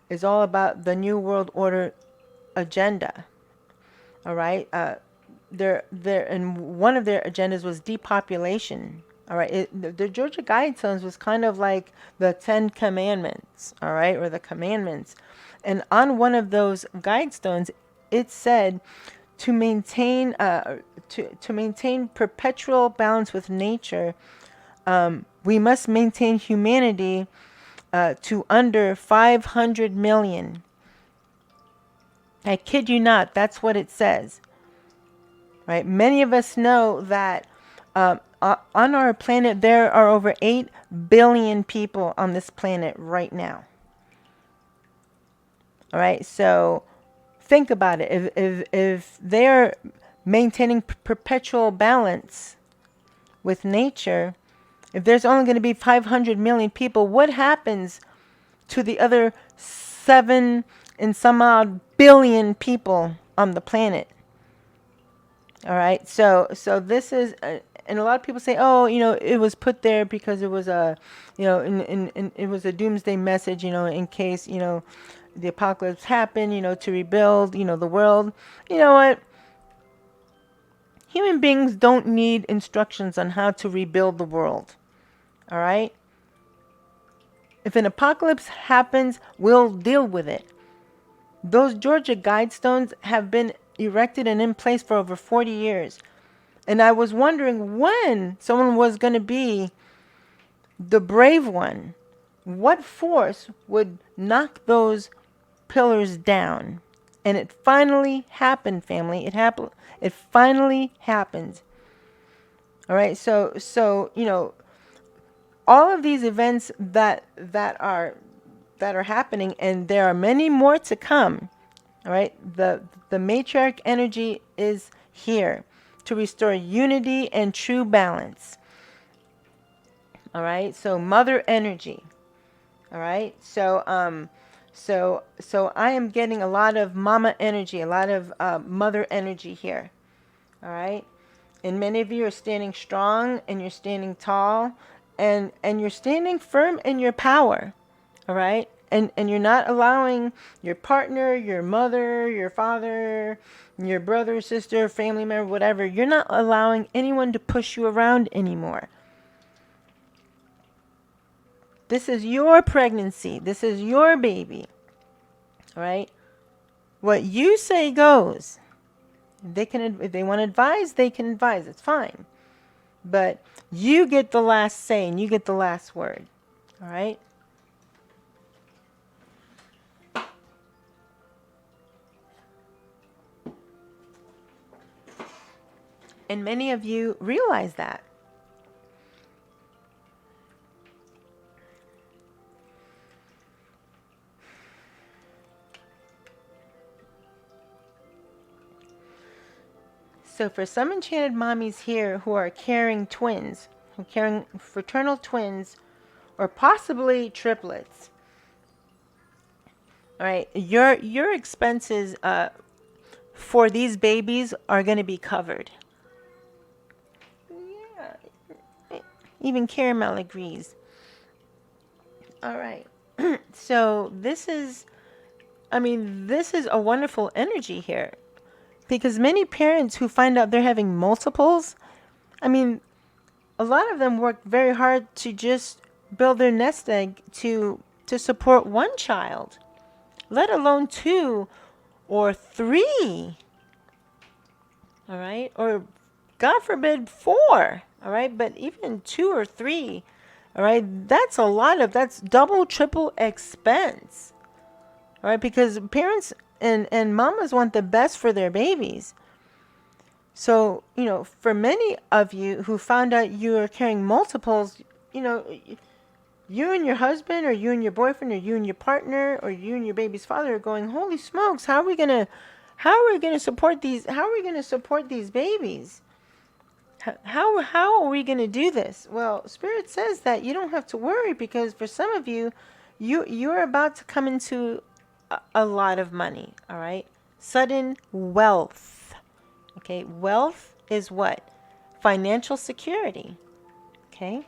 is all about the New World Order agenda. All right. And one of their agendas was depopulation. All right, the Georgia Guidestones was kind of like the Ten Commandments, all right, or the commandments. And on one of those Guidestones, it said to maintain to maintain perpetual balance with nature, we must maintain humanity to under 500 million. I kid you not, that's what it says. Right? Many of us know that on our planet there are over 8 billion people on this planet right now. All right, so think about it. If they're maintaining perpetual balance with nature, if there's only going to be 500 million people, what happens to the other 7 and some odd billion people on the planet? All right, so this is, and a lot of people say, oh, it was put there because it was a, it was a doomsday message, in case, the apocalypse happened, to rebuild, the world. You know what? Human beings don't need instructions on how to rebuild the world. All right? If an apocalypse happens, we'll deal with it. Those Georgia Guidestones have been erected and in place for over 40 years. And I was wondering when someone was going to be the brave one. What force would knock those pillars down? And it finally happened, family. It happened. It finally happened. All right. So all of these events that are happening, and there are many more to come. All right. The matriarch energy is here to restore unity and true balance. All right. So mother energy. All right. So I am getting a lot of mama energy, a lot of mother energy here. All right. And many of you are standing strong, and you're standing tall, and you're standing firm in your power. All right. And you're not allowing your partner, your mother, your father, your brother, sister, family member, whatever, you're not allowing anyone to push you around anymore. This is your pregnancy. This is your baby. All right? What you say goes. If they want to advise, they can advise. It's fine. But you get the last say, and you get the last word. All right? And many of you realize that. So for some enchanted mommies here who are carrying twins, who are carrying fraternal twins, or possibly triplets, all right, your expenses for these babies are going to be covered. Yeah, even Caramel agrees. All right, so this is a wonderful energy here. Because many parents who find out they're having multiples, a lot of them work very hard to just build their nest egg to support one child, let alone 2 or 3. All right? Or God forbid 4. All right? But even 2 or 3, all right? That's double, triple expense. All right? Because parents and mamas want the best for their babies. So, for many of you who found out you are carrying multiples, you and your husband, or you and your boyfriend, or you and your partner, or you and your baby's father are going, holy smokes, how are we gonna support these? How are we gonna support these babies? How are we gonna do this? Well, Spirit says that you don't have to worry, because for some of you, you're about to come into a lot of money. All right, sudden wealth. Okay, wealth is what? Financial security. Okay.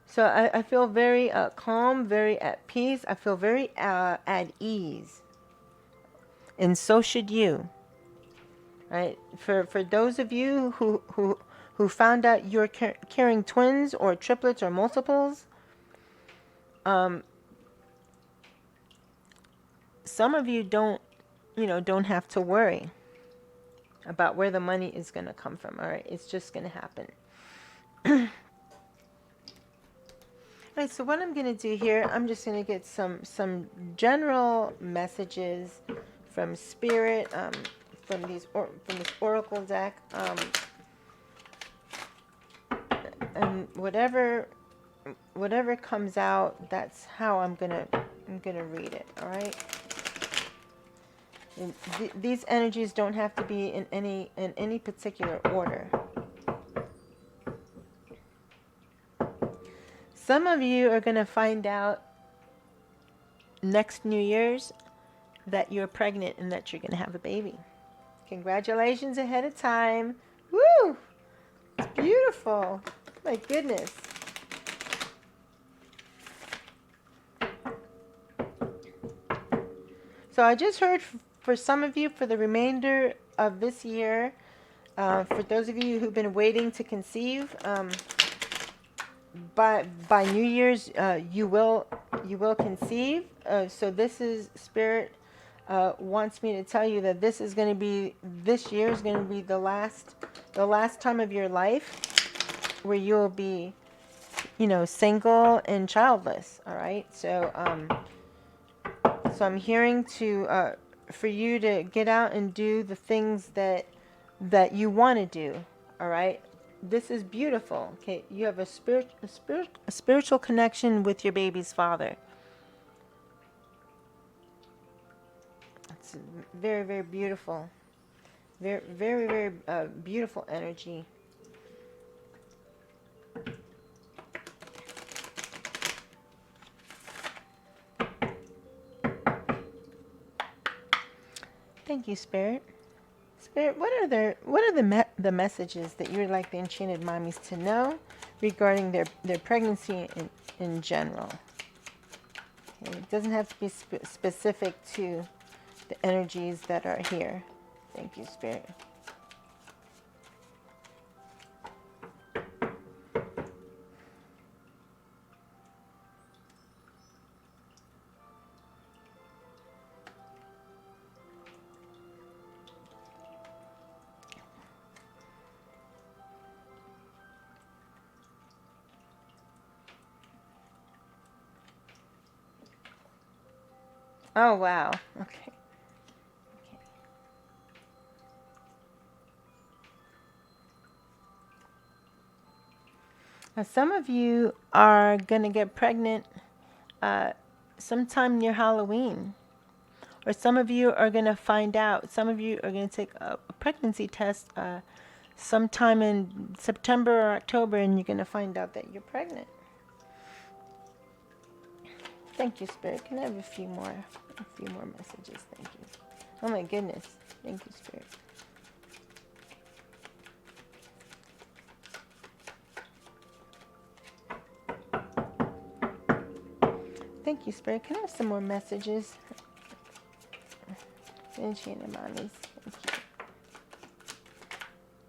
So I feel very calm, very at peace. I feel very at ease. And so should you. right? For those of you who found out you're carrying twins or triplets or multiples, some of you don't have to worry about where the money is going to come from. All right, it's just going to happen. All right, so what I'm going to do here, I'm just going to get some general messages from Spirit, from this oracle deck, and whatever comes out, that's how I'm gonna read it. All right. And these energies don't have to be in any particular order. Some of you are going to find out next New Year's that you're pregnant and that you're going to have a baby. Congratulations ahead of time. Woo! It's beautiful. My goodness. So I just heard for some of you, for the remainder of this year, for those of you who've been waiting to conceive, by New Year's, you will conceive. So this is Spirit wants me to tell you that this year is going to be the last time of your life where you'll be, single and childless. All right. So I'm hearing for you to get out and do the things that you want to do. All right. This is beautiful. Okay, you have a spiritual connection with your baby's father. It's very, very beautiful. Very, very, very beautiful energy. Thank you, Spirit. Spirit, what are the messages that you would like the Enchanted Mommies to know regarding their pregnancy in general? Okay, it doesn't have to be specific to the energies that are here. Thank you, Spirit. Oh, wow. Okay. Now, some of you are going to get pregnant sometime near Halloween. Or some of you are going to find out, some of you are going to take a pregnancy test sometime in September or October, and you're going to find out that you're pregnant. Thank you, Spirit. Can I have a few more messages? Thank you. Oh my goodness. Thank you, Spirit. Thank you, Spirit. Can I have some more messages? Enchanted Mommies. Thank you.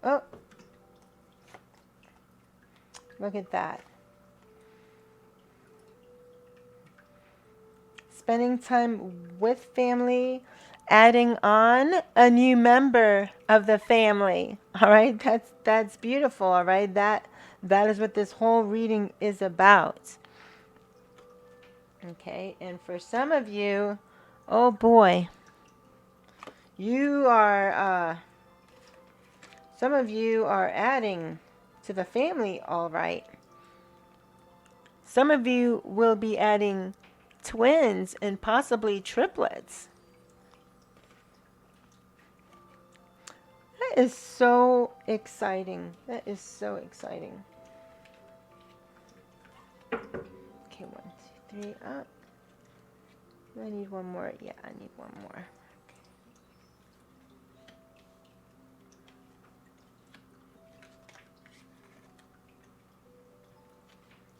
Oh. Look at that. Spending time with family, adding on a new member of the family. All right, that's beautiful. All right, that is what this whole reading is about. Okay, and for some of you, oh boy, you are some of you are adding to the family. All right, some of you will be adding twins and possibly triplets. That is so exciting. That is so exciting. Okay, 1, 2, 3 up. I need one more. Yeah, I need one more.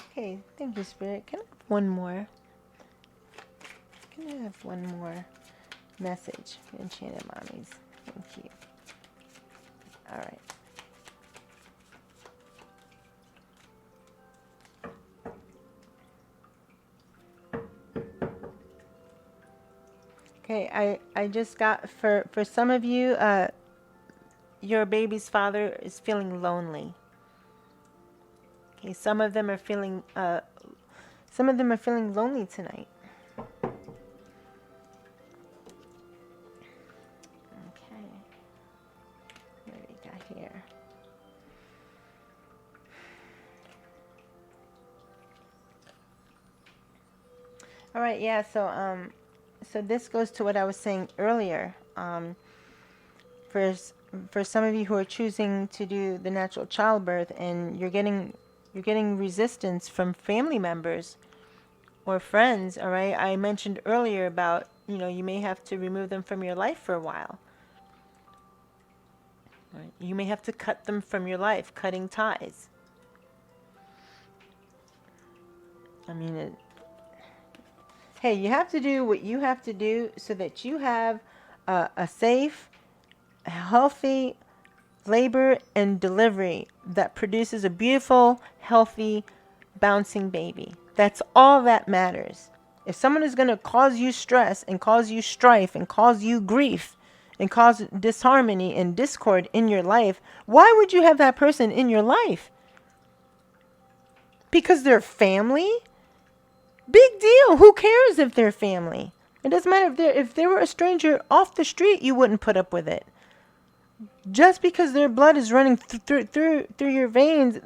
Okay, thank you, Spirit. Can I have one more? Can I have one more message, Enchanted Mommies? Thank you. All right. Okay, I just got, for some of you, your baby's father is feeling lonely. Okay, some of them are feeling lonely tonight. Okay, what do we got here? All right, yeah. So this goes to what I was saying earlier. For for some of you who are choosing to do the natural childbirth, and you're getting resistance from family members or friends. All right, I mentioned earlier about, you may have to remove them from your life for a while. Right? You may have to cut them from your life, cutting ties. I mean, hey, you have to do what you have to do so that you have a safe, healthy labor and delivery that produces a beautiful, healthy, bouncing baby. That's all that matters. If someone is going to cause you stress and cause you strife and cause you grief and cause disharmony and discord in your life, why would you have that person in your life? Because they're family? Big deal. Who cares if they're family? It doesn't matter if they were a stranger off the street, you wouldn't put up with it. Just because their blood is running through your veins,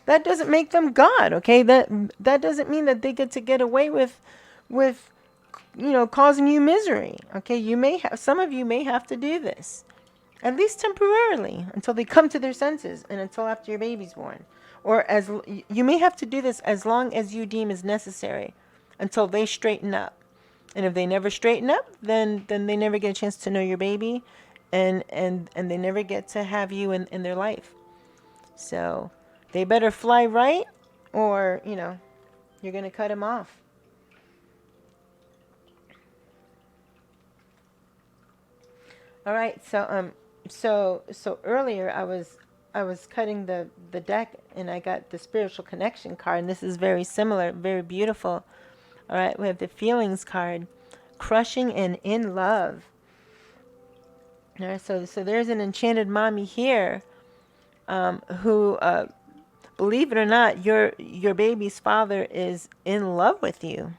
that doesn't make them God, okay? That doesn't mean that they get away with causing you misery, okay? Some of you may have to do this, at least temporarily, until they come to their senses and until after your baby's born. Or you may have to do this as long as you deem is necessary, until they straighten up. And if they never straighten up, then they never get a chance to know your baby, and they never get to have you in their life. So they better fly right, or you're gonna cut them off. All right. So earlier I was cutting the deck, and I got the spiritual connection card, and this is very similar, very beautiful. All right, we have the feelings card, crushing and in love. All right, so there's an enchanted mommy here, who, believe it or not, your baby's father is in love with you.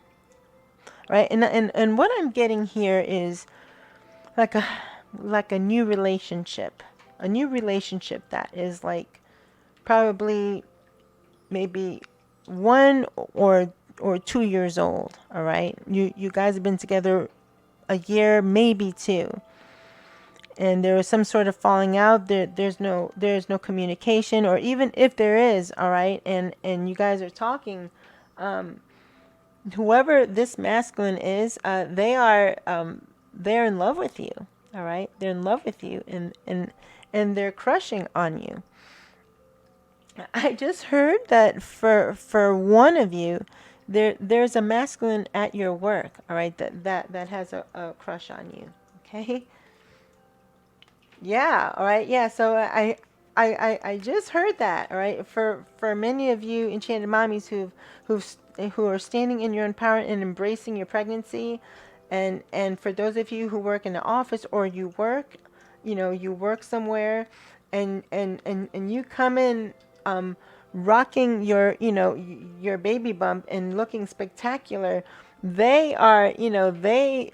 Right, and what I'm getting here is like a new relationship, that is like probably maybe 1 or 2 years old. All right, you guys have been together a year, maybe 2, and there was some sort of falling out. There's no communication, or even if there is, all right, and you guys are talking, whoever this masculine is, they're in love with you. All right, they're in love with you, and they're crushing on you. I just heard that for one of you, there's a masculine at your work, all right, that has a crush on you. Okay. Yeah, all right. Yeah, so I just heard that, all right. For many of you enchanted mommies who are standing in your empowerment and embracing your pregnancy, and for those of you who work in the office, or you work somewhere, and you come in rocking your baby bump and looking spectacular, they are, they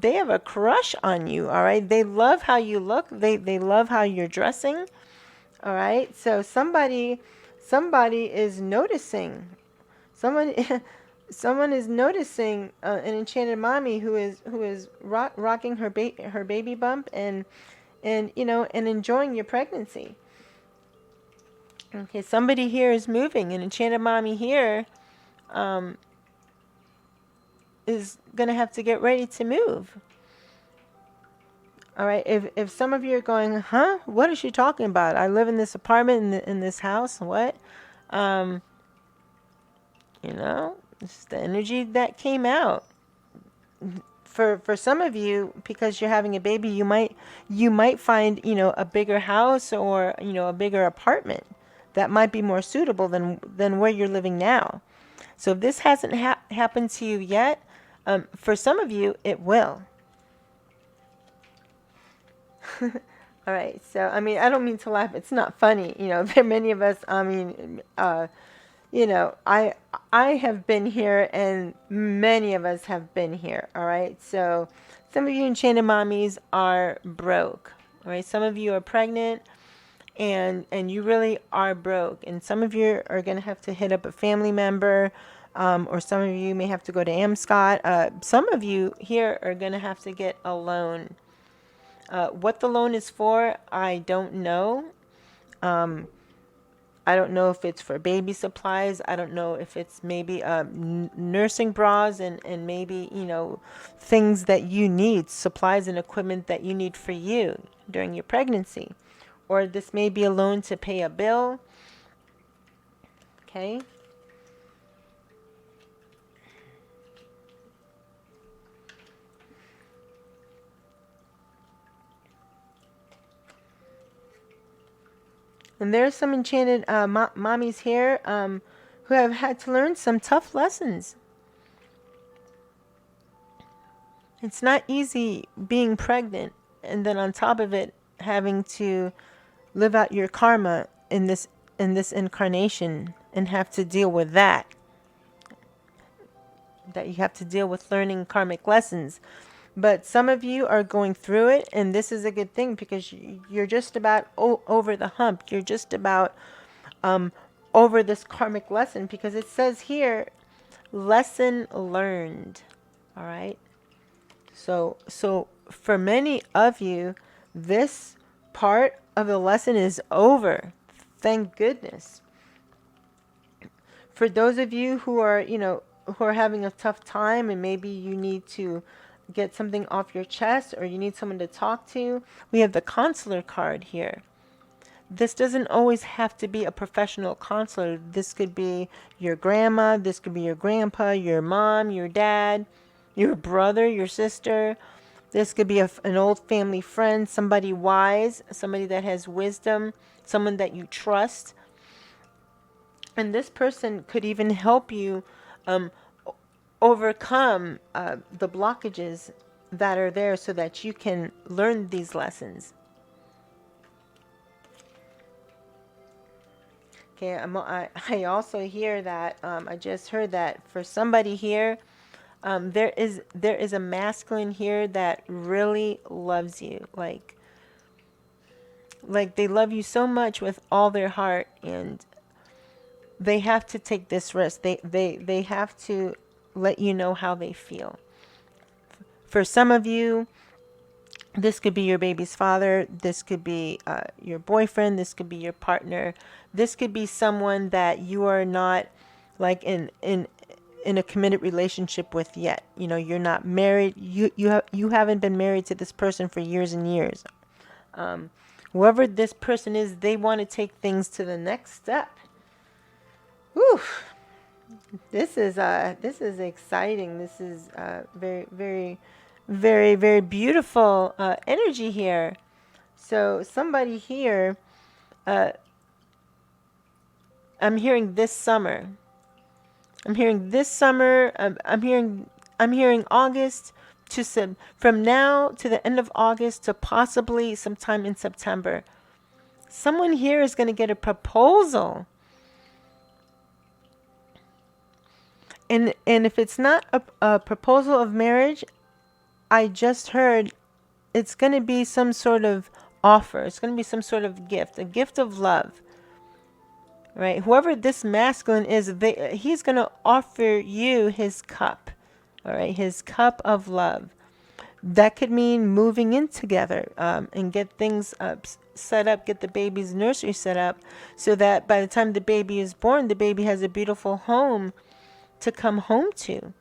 have a crush on you, all right? They love how you look. They love how you're dressing, all right? So somebody is noticing. Someone is noticing an enchanted mommy who is rocking her baby bump, and enjoying your pregnancy. Okay, somebody here is moving. An enchanted mommy here is going to have to get ready to move. All right, if some of you are going, huh? What is she talking about? I live in this apartment, in this house. What? This is the energy that came out. for some of you, because you're having a baby, you might find, a bigger house, or, a bigger apartment that might be more suitable than where you're living now. So if this hasn't happened to you yet, for some of you, it will. All right. So, I mean, I don't mean to laugh. It's not funny. There are many of us, I mean, I have been here, and many of us have been here. All right. So some of you enchanted mommies are broke. All right. Some of you are pregnant, and you really are broke. And some of you are going to have to hit up a family member, or some of you may have to go to AMSCOT. Some of you here are going to have to get a loan. What the loan is for, I don't know. I don't know if it's for baby supplies. I don't know if it's maybe nursing bras, and maybe, things that you need, supplies and equipment that you need for you during your pregnancy. Or this may be a loan to pay a bill. Okay. And there's some enchanted mommies here who have had to learn some tough lessons. It's not easy being pregnant, and then on top of it, having to live out your karma in this incarnation, and have to deal with that. That you have to deal with learning karmic lessons. But some of you are going through it, and this is a good thing, because you're just about over the hump. You're just about over this karmic lesson, because it says here, lesson learned. All right. So for many of you, this part of the lesson is over. Thank goodness. For those of you who are, who are having a tough time, and maybe you need to get something off your chest, or you need someone to talk to, we have the counselor card here. This doesn't always have to be a professional counselor. This could be your grandma, this could be your grandpa, your mom, your dad, your brother, your sister. This could be an old family friend, somebody wise, somebody that has wisdom, someone that you trust. And this person could even help you overcome the blockages that are there, so that you can learn these lessons. Okay, I also hear that, I just heard that for somebody here, there is a masculine here that really loves you. Like they love you so much with all their heart, and they have to take this risk. They have to let you know how they feel. For some of you, this could be your baby's father. This could be your boyfriend. This could be your partner. This could be someone that you are not like in a committed relationship with yet. You're not married. You haven't been married to this person for years and years. Whoever this person is, they want to take things to the next step. Whew. This is exciting. This is very, very, very, very beautiful energy here. So somebody here, I'm hearing this summer. I'm hearing this summer. I'm hearing August from now to the end of August to possibly sometime in September. Someone here is going to get a proposal. And if it's not a proposal of marriage, I just heard it's going to be some sort of offer. It's going to be some sort of gift, a gift of love. Right? Whoever this masculine is, he's going to offer you his cup. All right? His cup of love. That could mean moving in together and get things set up, get the baby's nursery set up, so that by the time the baby is born, the baby has a beautiful home to come home to.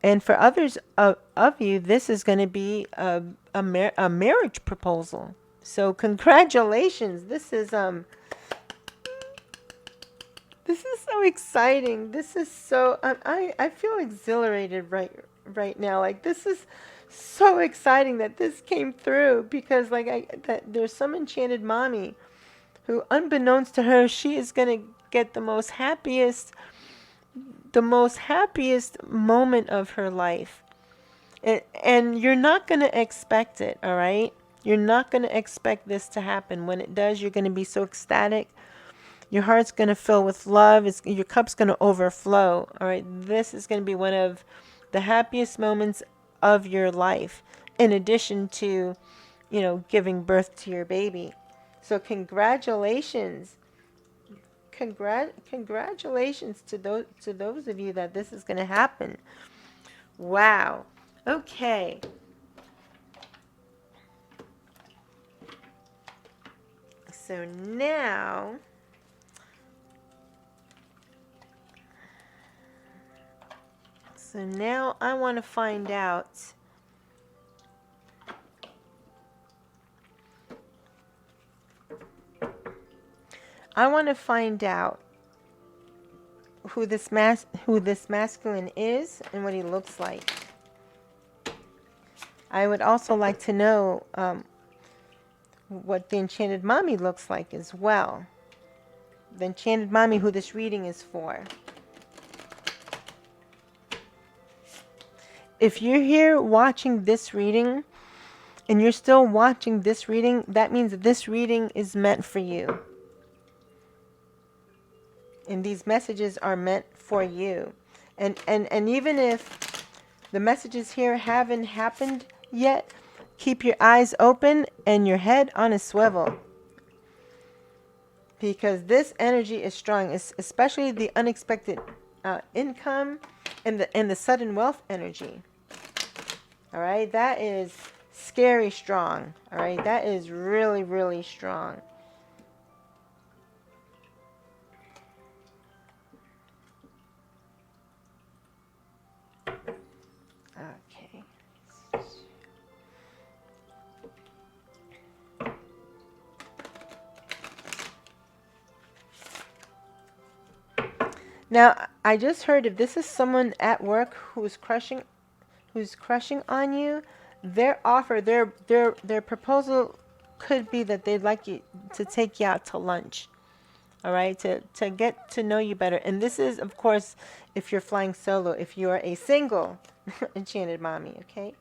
And for others of you, this is going to be a marriage proposal. So congratulations. This is so exciting. This is so I feel exhilarated right right now. Like, this is so exciting that this came through, because like there's some enchanted mommy who, unbeknownst to her, she is going to get the most happiest moment of her life. And you're not going to expect it, all right? You're not going to expect this to happen. When it does, you're going to be so ecstatic. Your heart's going to fill with love. Your cup's going to overflow, all right? This is going to be one of the happiest moments of your life, in addition to, giving birth to your baby. So congratulations. Congratulations to those of you that this is going to happen. Wow. Okay. So now I want to find out who this masculine is and what he looks like. I would also like to know what the enchanted mommy looks like as well. The enchanted mommy who this reading is for. If you're here watching this reading and you're still watching this reading, that means that this reading is meant for you. And these messages are meant for you. And even if the messages here haven't happened yet, keep your eyes open and your head on a swivel. Because this energy is strong, especially the unexpected income and the sudden wealth energy. All right, that is scary strong. All right, that is really, really strong. Okay. Now, I just heard, if this is someone at work who's crushing on you, their offer, their proposal could be that they'd like you to take you out to lunch. All right, to get to know you better. And this is, of course, if you're flying solo, if you're a single enchanted mommy, okay?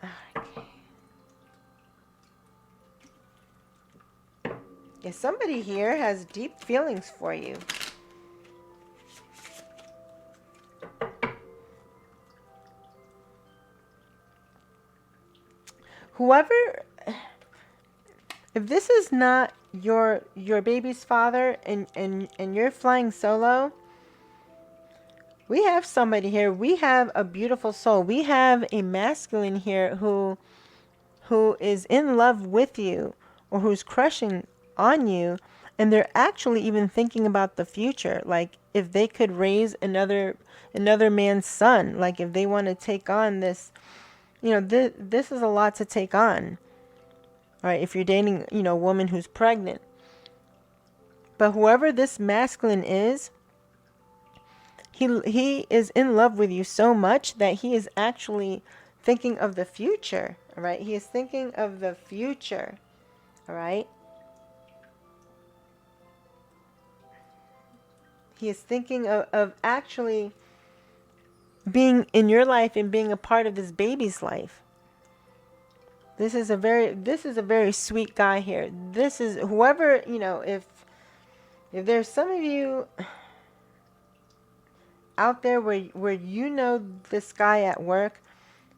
Okay. Yeah, somebody here has deep feelings for you. Whoever, if this is not your baby's father and you're flying solo, we have somebody here. We have a beautiful soul. We have a masculine here who is in love with you, or who's crushing on you, and they're actually even thinking about the future, like if they could raise another man's son, like if they want to take on this. This is a lot to take on. All right, if you're dating, a woman who's pregnant. But whoever this masculine is, he is in love with you so much that he is actually thinking of the future. All right, he is thinking of the future. All right. He is thinking of actually being in your life and being a part of this baby's life. This is a very sweet guy here. This is whoever, if there's some of you out there where this guy at work,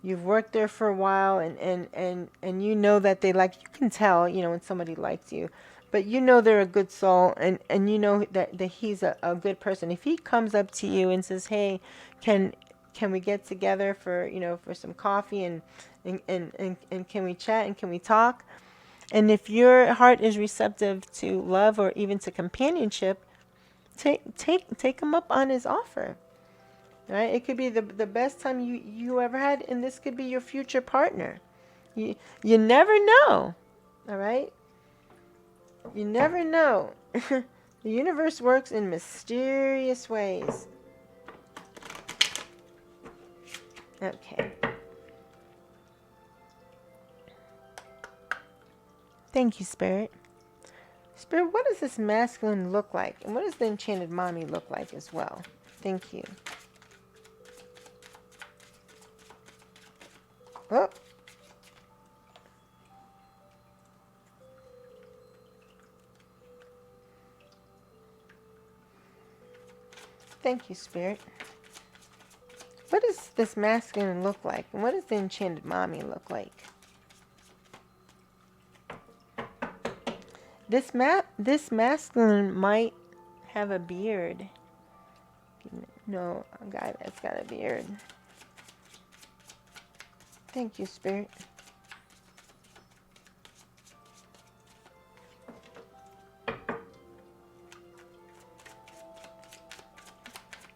you've worked there for a while, and you know that they like, you can tell, when somebody likes you, but they're a good soul, and that he's a good person. If he comes up to you and says, hey, can we get together for some coffee and can we chat and can we talk? And if your heart is receptive to love or even to companionship, take him up on his offer. Right? It could be the best time you ever had, and this could be your future partner. You never know. All right? You never know. The universe works in mysterious ways. Okay. Thank you, Spirit. Spirit, what does this masculine look like? And what does the enchanted mommy look like as well? Thank you. Oh. Thank you, Spirit. What does this masculine look like? And what does the enchanted mommy look like? This masculine might have a beard. No, a guy that's got a beard. Thank you, Spirit.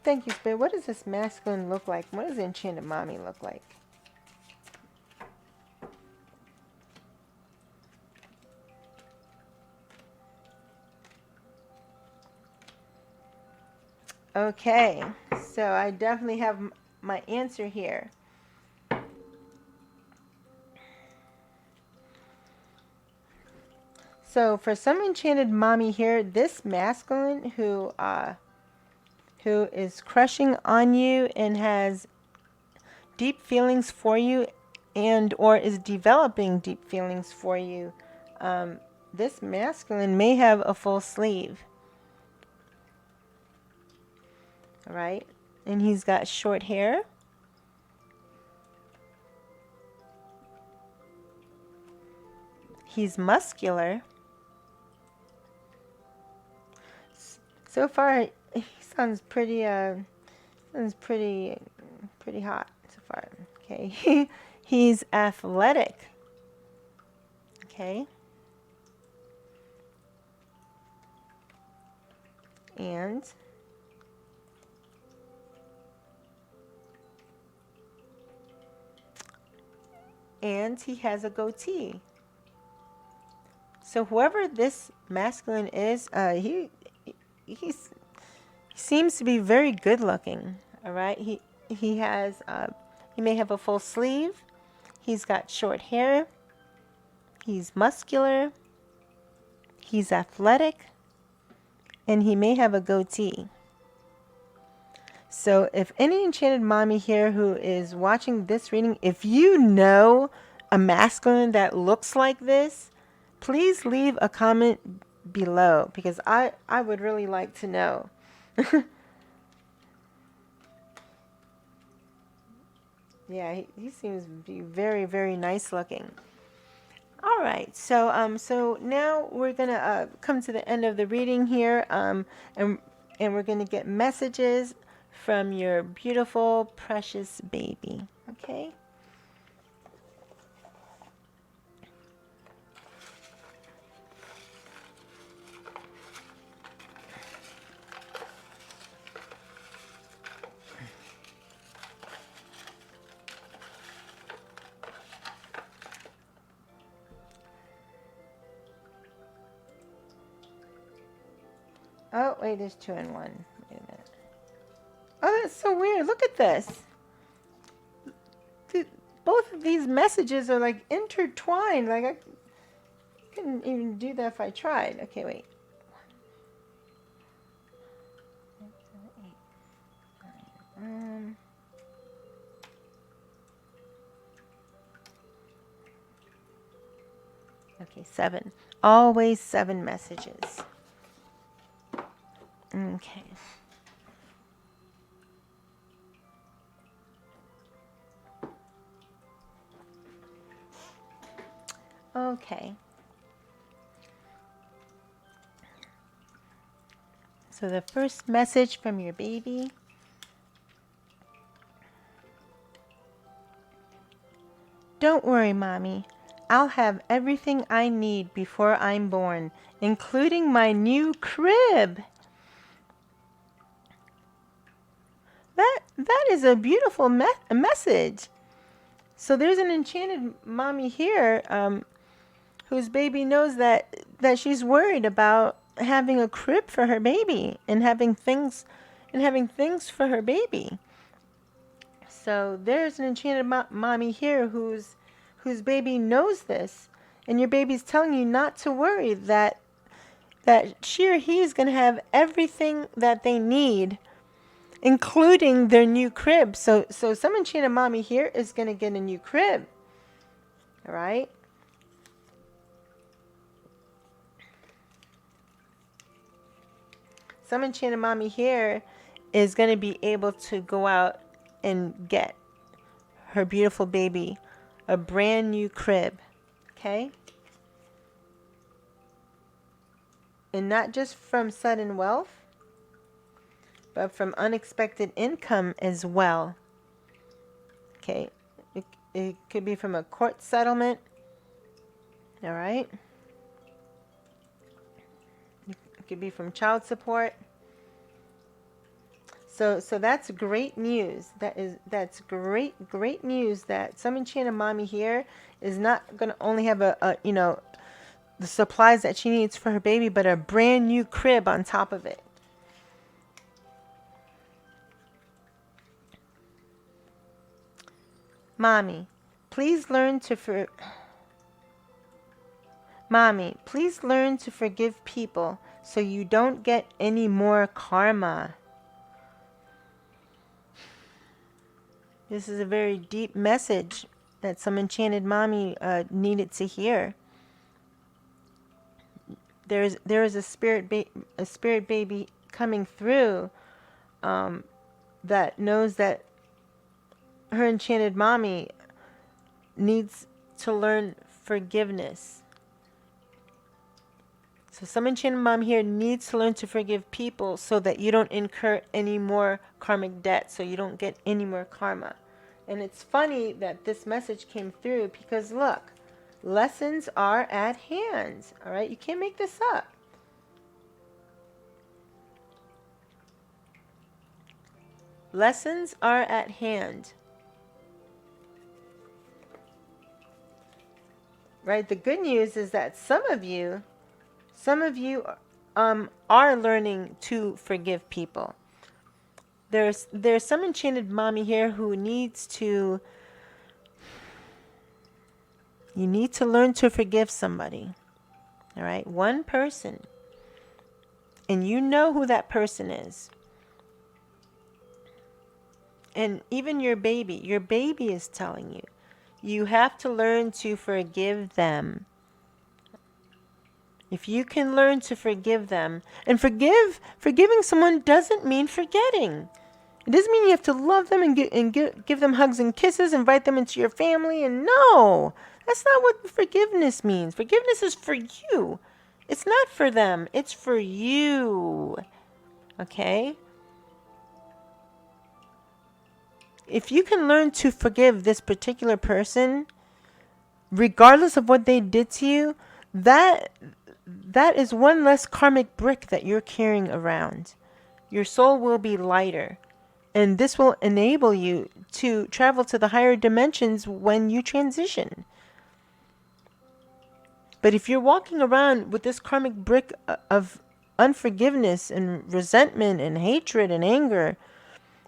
Thank you, Spirit. What does this masculine look like? What does the enchanted mommy look like? Okay, so I definitely have my answer here. So for some enchanted mommy here, this masculine who is crushing on you and has deep feelings for you, and or is developing deep feelings for you, this masculine may have a full sleeve. All right, and he's got short hair. He's muscular. So far, he sounds pretty hot so far. Okay, he's athletic. Okay, and he has a goatee. So whoever this masculine is, he seems to be very good looking. All right, he has he may have a full sleeve. He's got short hair. He's muscular. He's athletic, and he may have a goatee. So if any enchanted mommy here who is watching this reading, if you know a masculine that looks like this, please leave a comment below, because I would really like to know. Yeah, he seems to be very, very nice looking. All right, so now we're gonna come to the end of the reading here, and we're gonna get messages from your beautiful, precious baby. Okay. Oh, wait, there's 2 in 1. Wait a minute. Oh, that's so weird. Look at this. Both of these messages are like intertwined. Like I couldn't even do that if I tried. Okay, wait. 1, 7, 8, 9. Okay, 7. Always 7 messages. Okay. Okay. So the first message from your baby. Don't worry, Mommy. I'll have everything I need before I'm born, including my new crib. That is a beautiful message. So there's an enchanted mommy here whose baby knows that she's worried about having a crib for her baby and having things for her baby. So there's an enchanted mommy here whose baby knows this, and your baby's telling you not to worry, that she or he is going to have everything that they need, including their new crib. So some enchanted mommy here is going to get a new crib. All right? Some enchanted mommy here is going to be able to go out and get her beautiful baby a brand new crib. Okay? And not just from sudden wealth, but from unexpected income as well. Okay? It could be from a court settlement. All right? It could be from child support. So that's great news. That's great news that some enchanted mommy here is not going to only have a the supplies that she needs for her baby, but a brand new crib on top of it. Mommy, please learn to forgive people so you don't get any more karma. This is a very deep message that some enchanted mommy needed to hear. There is a spirit baby coming through that knows that her enchanted mommy needs to learn forgiveness. So some enchanted mom here needs to learn to forgive people so that you don't incur any more karmic debt, so you don't get any more karma. And it's funny that this message came through because look, lessons are at hand. All right, you can't make this up. Lessons are at hand. Right? The good news is that some of you are learning to forgive people. There's some enchanted mommy here who needs to. You need to learn to forgive somebody. All right? One person. And you know who that person is. And even your baby is telling you, you have to learn to forgive them. If you can learn to forgive them, and forgiving someone doesn't mean forgetting. It doesn't mean you have to love them and give them hugs and kisses, invite them into your family, and no, that's not what forgiveness means. Forgiveness is for you. It's not for them. It's for you. Okay? If you can learn to forgive this particular person, regardless of what they did to you, that is one less karmic brick that you're carrying around. Your soul will be lighter. And this will enable you to travel to the higher dimensions when you transition. But if you're walking around with this karmic brick of unforgiveness and resentment and hatred and anger,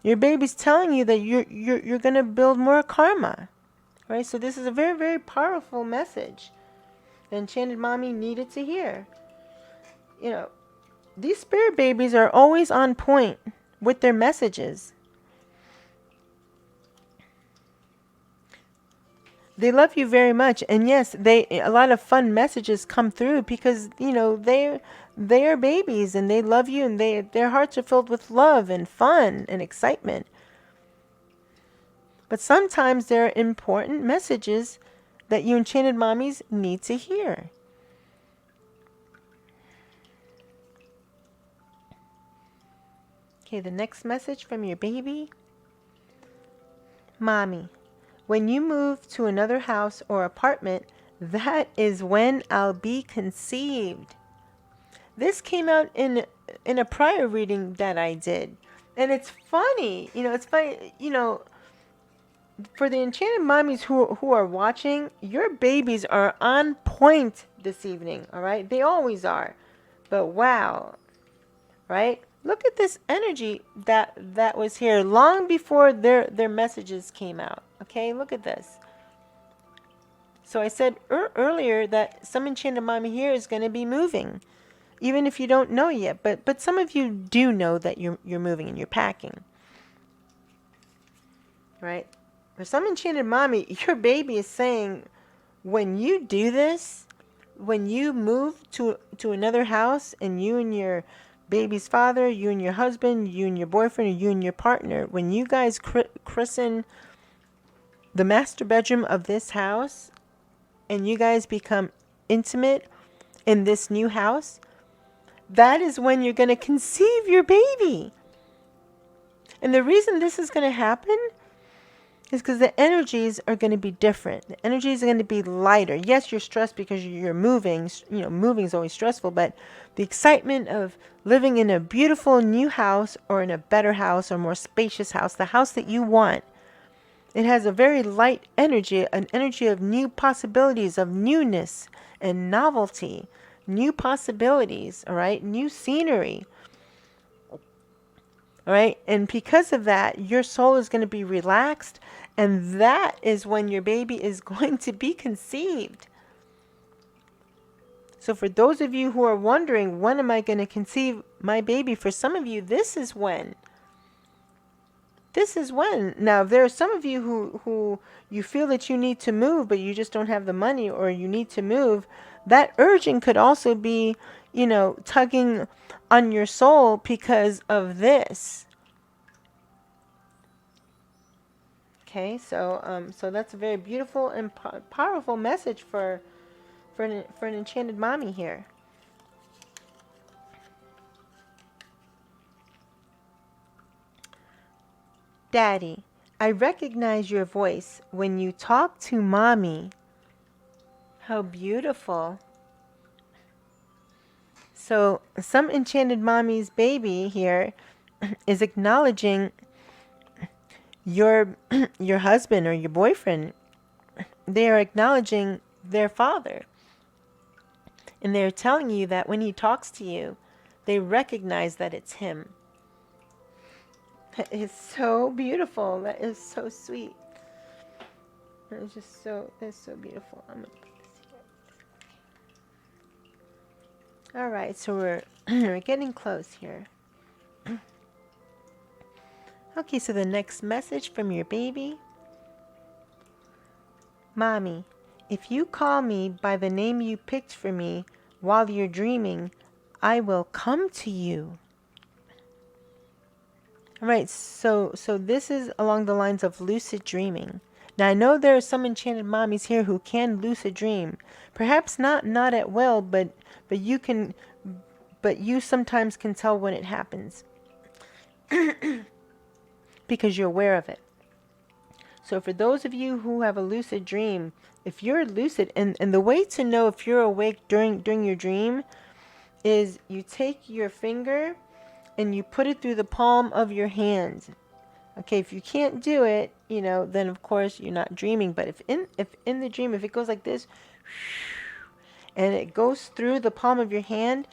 your baby's telling you that you're going to build more karma. Right? So this is a very, very powerful message the enchanted mommy needed to hear. You know, these spirit babies are always on point with their messages. They love you very much, and yes, a lot of fun messages come through because they are babies and they love you, and their hearts are filled with love and fun and excitement. But sometimes there are important messages that you enchanted mommies need to hear. Okay, the next message from your baby. Mommy, when you move to another house or apartment, that is when I'll be conceived. This came out in a prior reading that I did. And it's funny. For the enchanted mommies who are watching, your babies are on point this evening, all right? They always are. But wow, right? Look at this energy that was here long before their messages came out. Okay, look at this. So I said earlier that some enchanted mommy here is going to be moving, even if you don't know yet. But some of you do know that you're moving and you're packing, right? For some enchanted mommy, your baby is saying, when you do this, when you move to another house, and you and your baby's father, you and your husband, you and your boyfriend, or you and your partner, when you guys christen the master bedroom of this house, and you guys become intimate in this new house, that is when you're going to conceive your baby. And the reason this is going to happen is because the energies are going to be different. The energies are going to be lighter. Yes, you're stressed because you're moving. You know, moving is always stressful, but the excitement of living in a beautiful new house, or in a better house, or more spacious house, the house that you want, it has a very light energy, an energy of new possibilities, of newness and novelty, new possibilities, all right, new scenery. All right. And because of that, your soul is going to be relaxed. And that is when your baby is going to be conceived. So for those of you who are wondering, when am I going to conceive my baby? For some of you, this is when. This is when. Now, there are some of you who you feel that you need to move, but you just don't have the money, or you need to move. That urging could also be, you know, tugging on your soul because of this. Okay, so so that's a very beautiful and powerful message for an enchanted mommy here. Daddy, I recognize your voice when you talk to mommy. How beautiful. So some enchanted mommy's baby here is acknowledging your your husband or your boyfriend. They are acknowledging their father. And they're telling you that when he talks to you, they recognize that it's him. That is so beautiful. That is so sweet. It's just so, it's so beautiful. I'm gonna put this here. All right, so we're getting close here. Okay, so the next message from your baby. Mommy, if you call me by the name you picked for me while you're dreaming, I will come to you. All right, so this is along the lines of lucid dreaming. Now, I know there are some enchanted mommies here who can lucid dream. Perhaps not at will, but you can, but you sometimes can tell when it happens because you're aware of it. So for those of you who have a lucid dream, if you're lucid, and the way to know if you're awake during your dream is you take your finger and you put it through the palm of your hand. Okay, if you can't do it, you know, then of course you're not dreaming. But if in the dream, if it goes like this, and it goes through the palm of your hand,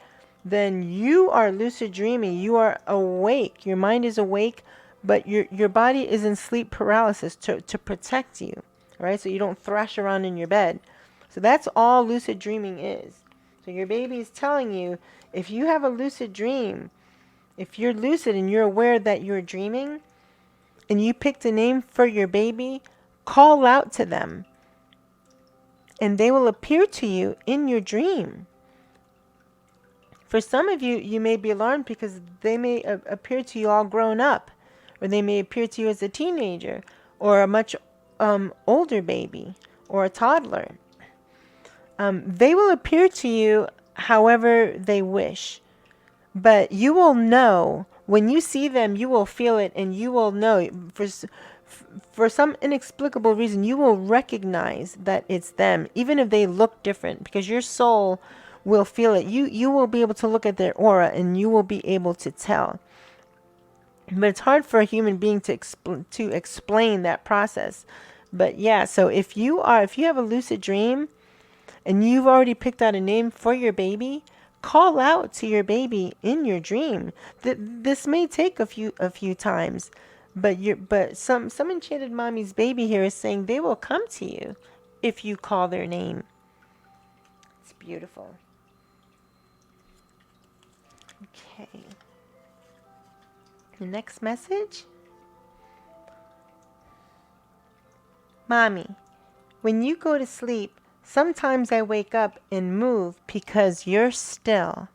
then you are lucid dreaming. You are awake. Your mind is awake, but your body is in sleep paralysis to protect you, right? So you don't thrash around in your bed. So that's all lucid dreaming is. So your baby is telling you, if you have a lucid dream, if you're lucid and you're aware that you're dreaming, and you picked a name for your baby, call out to them, and they will appear to you in your dream. For some of you, you may be alarmed because they may appear to you all grown up, or they may appear to you as a teenager, or a much older baby, or a toddler. They will appear to you however they wish. But you will know, when you see them, you will feel it, and you will know, for some inexplicable reason, you will recognize that it's them, even if they look different, because your soul will feel it. You will be able to look at their aura, and you will be able to tell. But it's hard for a human being to explain that process. But yeah, so if you have a lucid dream, and you've already picked out a name for your baby, call out to your baby in your dream. This may take a few times, but some enchanted mommy's baby here is saying they will come to you if you call their name. It's beautiful. Okay. The next message. Mommy, when you go to sleep, sometimes I wake up and move because you're still.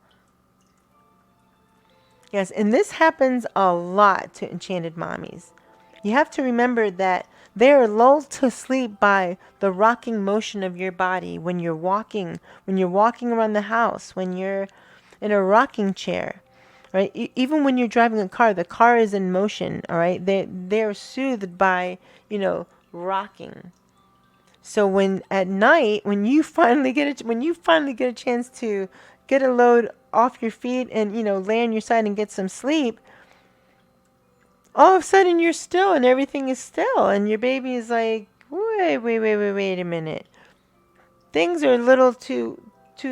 Yes, and this happens a lot to enchanted mommies. You have to remember that they are lulled to sleep by the rocking motion of your body when you're walking around the house, when you're in a rocking chair, right? Even when you're driving a car, the car is in motion, all right? They're soothed by, rocking. So when at night, when you finally get a chance to get a load off your feet and lay on your side and get some sleep, all of a sudden you're still and everything is still, and your baby is like, wait a minute, things are a little too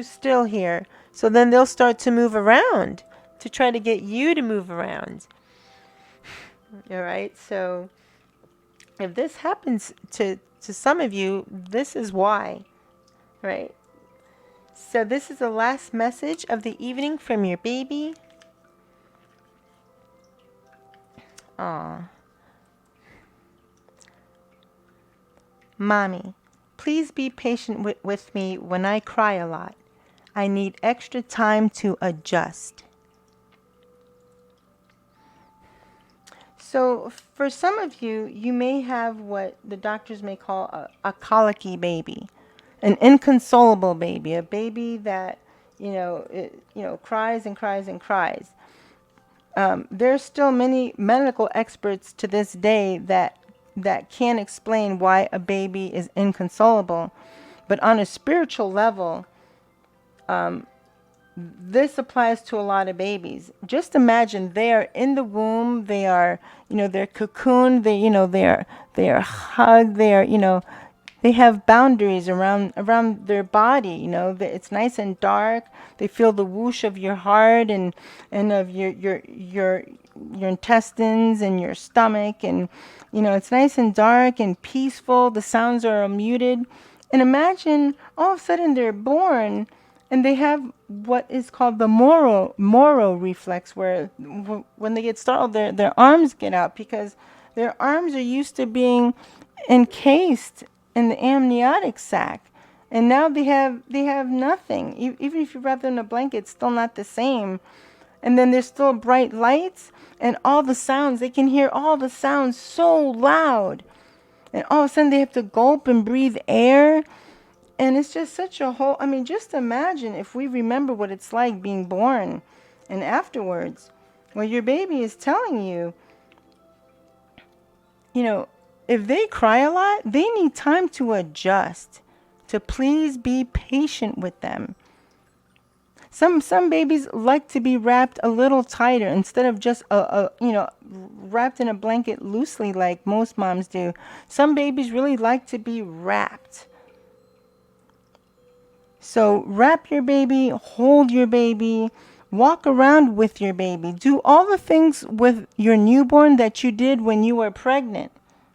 still here. So then they'll start to move around to try to get you to move around. All right, so if this happens to some of you, this is why, right? So this is the last message of the evening from your baby. Aw. Mommy, please be patient with me when I cry a lot. I need extra time to adjust. So for some of you, you may have what the doctors may call a colicky baby, an inconsolable baby, a baby that, cries and cries and cries. There's still many medical experts to this day that can't explain why a baby is inconsolable. But on a spiritual level, this applies to a lot of babies. Just imagine they are in the womb, they are, they're cocooned, they are hugged, they have boundaries around their body. It's nice and dark. They feel the whoosh of your heart and of your intestines and your stomach, and it's nice and dark and peaceful. The sounds are muted, and imagine all of a sudden they're born. And they have what is called the Moro reflex, where when they get startled, their arms get out because their arms are used to being encased in the amniotic sac, and now they have nothing. Even if you wrap them in a blanket, it's still not the same. And then there's still bright lights and all the sounds. They can hear all the sounds so loud, and all of a sudden they have to gulp and breathe air. And it's just such a whole, just imagine if we remember what it's like being born and afterwards. Well, your baby is telling you, if they cry a lot, they need time to adjust, to please be patient with them. Some babies like to be wrapped a little tighter instead of just, wrapped in a blanket loosely like most moms do. Some babies really like to be wrapped. So wrap your baby, hold your baby, walk around with your baby. Do all the things with your newborn that you did when you were pregnant,